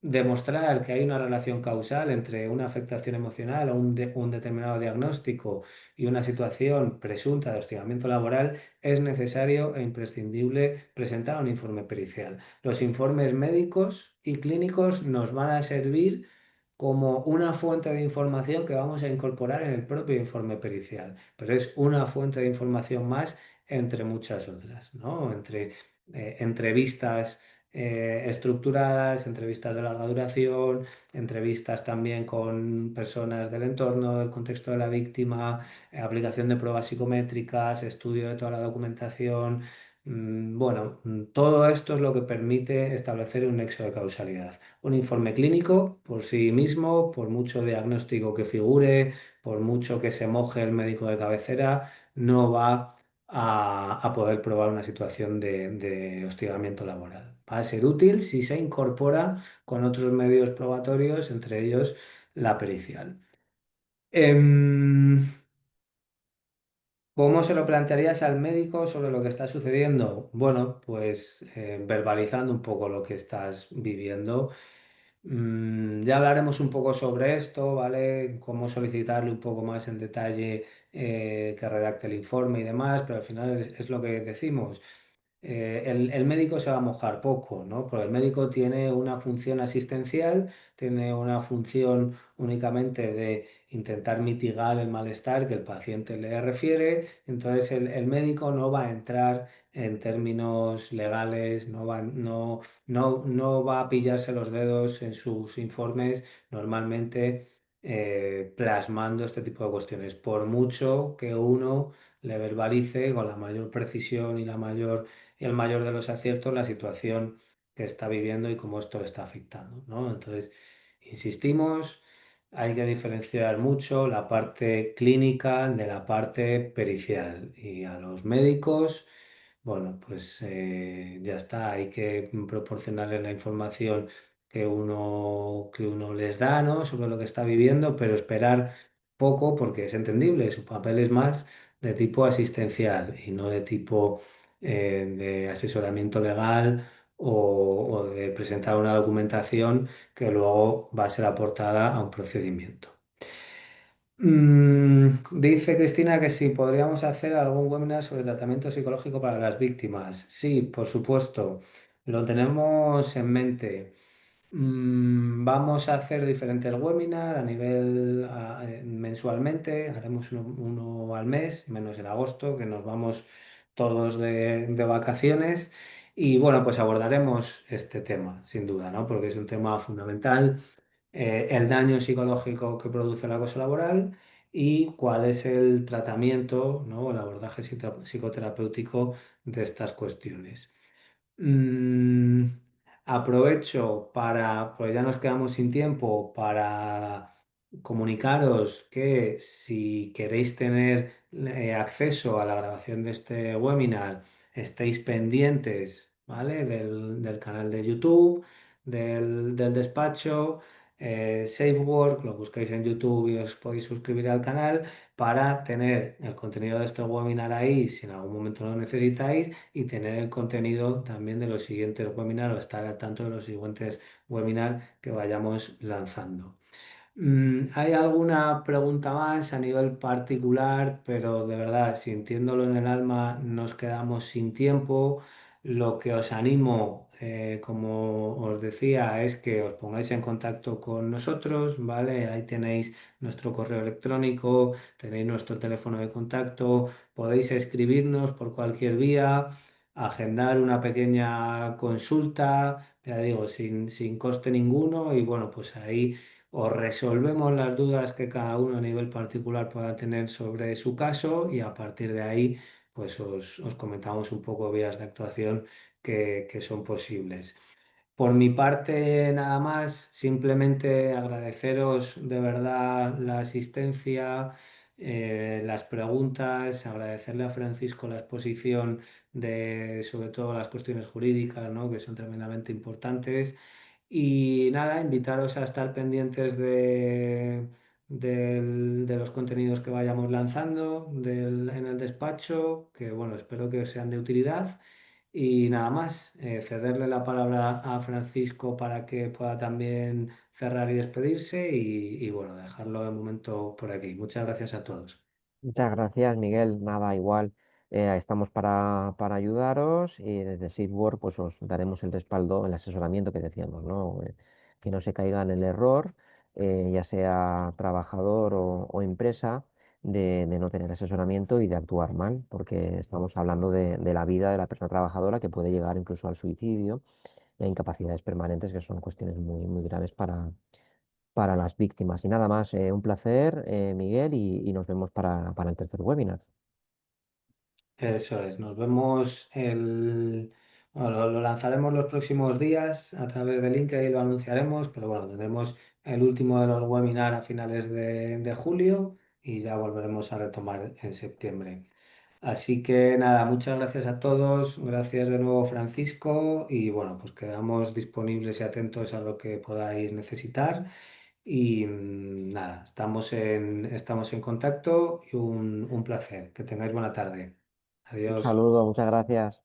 demostrar que hay una relación causal entre una afectación emocional o un determinado diagnóstico y una situación presunta de hostigamiento laboral, es necesario e imprescindible presentar un informe pericial. Los informes médicos y clínicos nos van a servir como una fuente de información que vamos a incorporar en el propio informe pericial, pero es una fuente de información más entre muchas otras, ¿no? Entre entrevistas estructuradas, entrevistas de larga duración, entrevistas también con personas del entorno, del contexto de la víctima, aplicación de pruebas psicométricas, estudio de toda la documentación. Bueno, todo esto es lo que permite establecer un nexo de causalidad. Un informe clínico por sí mismo, por mucho diagnóstico que figure, por mucho que se moje el médico de cabecera, no va a poder probar una situación de hostigamiento laboral. Va a ser útil si se incorpora con otros medios probatorios, entre ellos la pericial. Em, ¿Cómo se lo plantearías al médico sobre lo que está sucediendo? Bueno, pues verbalizando un poco lo que estás viviendo. Ya hablaremos un poco sobre esto, ¿vale? Cómo solicitarle un poco más en detalle que redacte el informe y demás, pero al final es lo que decimos. El médico se va a mojar poco, ¿no? Porque el médico tiene una función asistencial, tiene una función únicamente de intentar mitigar el malestar que el paciente le refiere, entonces el médico no va a entrar en términos legales, no va a pillarse los dedos en sus informes normalmente plasmando este tipo de cuestiones, por mucho que uno le verbalice con la mayor precisión y el mayor de los aciertos la situación que está viviendo y cómo esto le está afectando, ¿no? Entonces, insistimos, hay que diferenciar mucho la parte clínica de la parte pericial y a los médicos. Bueno, pues ya está, hay que proporcionarles la información que uno les da, ¿no? Sobre lo que está viviendo, pero esperar poco porque es entendible, su papel es más de tipo asistencial y no de tipo de asesoramiento legal o de presentar una documentación que luego va a ser aportada a un procedimiento. Dice Cristina que si podríamos hacer algún webinar sobre tratamiento psicológico para las víctimas. Sí, por supuesto, lo tenemos en mente. Vamos a hacer diferentes webinars a nivel mensualmente, haremos uno al mes, menos en agosto, que nos vamos todos de vacaciones. Y bueno, pues abordaremos este tema, sin duda, ¿no? Porque es un tema fundamental, el daño psicológico que produce el acoso laboral y cuál es el tratamiento, ¿no? El abordaje psicoterapéutico de estas cuestiones. Mm, Aprovecho pues ya nos quedamos sin tiempo para comunicaros que si queréis tener acceso a la grabación de este webinar, estéis pendientes, ¿vale? Del canal de YouTube, del despacho, SafeWork, lo buscáis en YouTube y os podéis suscribir al canal para tener el contenido de este webinar ahí si en algún momento lo necesitáis y tener el contenido también de los siguientes webinars o estar al tanto de los siguientes webinars que vayamos lanzando. ¿Hay alguna pregunta más a nivel particular? Pero de verdad, sintiéndolo en el alma, nos quedamos sin tiempo. Lo que os animo, como os decía, es que os pongáis en contacto con nosotros, ¿vale? Ahí tenéis nuestro correo electrónico, tenéis nuestro teléfono de contacto, podéis escribirnos por cualquier vía, agendar una pequeña consulta, ya digo, sin coste ninguno y bueno, pues ahí os resolvemos las dudas que cada uno a nivel particular pueda tener sobre su caso y a partir de ahí pues os comentamos un poco vías de actuación que son posibles. Por mi parte, nada más, simplemente agradeceros de verdad la asistencia, las preguntas, agradecerle a Francisco la exposición de sobre todo las cuestiones jurídicas, ¿no? Que son tremendamente importantes. Y nada, invitaros a estar pendientes de los contenidos que vayamos lanzando en el despacho, que bueno, espero que os sean de utilidad. Y nada más, cederle la palabra a Francisco para que pueda también cerrar y despedirse y bueno, dejarlo de momento por aquí. Muchas gracias a todos. Muchas gracias, Miguel. Nada, igual estamos para ayudaros y desde Seedwork pues os daremos el respaldo, el asesoramiento que decíamos, ¿no? Que no se caiga en el error, ya sea trabajador o empresa, de no tener asesoramiento y de actuar mal, porque estamos hablando de la vida de la persona trabajadora que puede llegar incluso al suicidio y a incapacidades permanentes, que son cuestiones muy graves para las víctimas. Y nada más, un placer, Miguel, y nos vemos para el tercer webinar. Eso es, nos vemos bueno, lo lanzaremos los próximos días a través de LinkedIn, lo anunciaremos, pero bueno, tendremos el último de los webinars a finales de julio y ya volveremos a retomar en septiembre. Así que nada, muchas gracias a todos, gracias de nuevo Francisco y bueno, pues quedamos disponibles y atentos a lo que podáis necesitar y nada, estamos en contacto y un placer. Que tengáis buena tarde. Un Adiós. saludo, muchas gracias.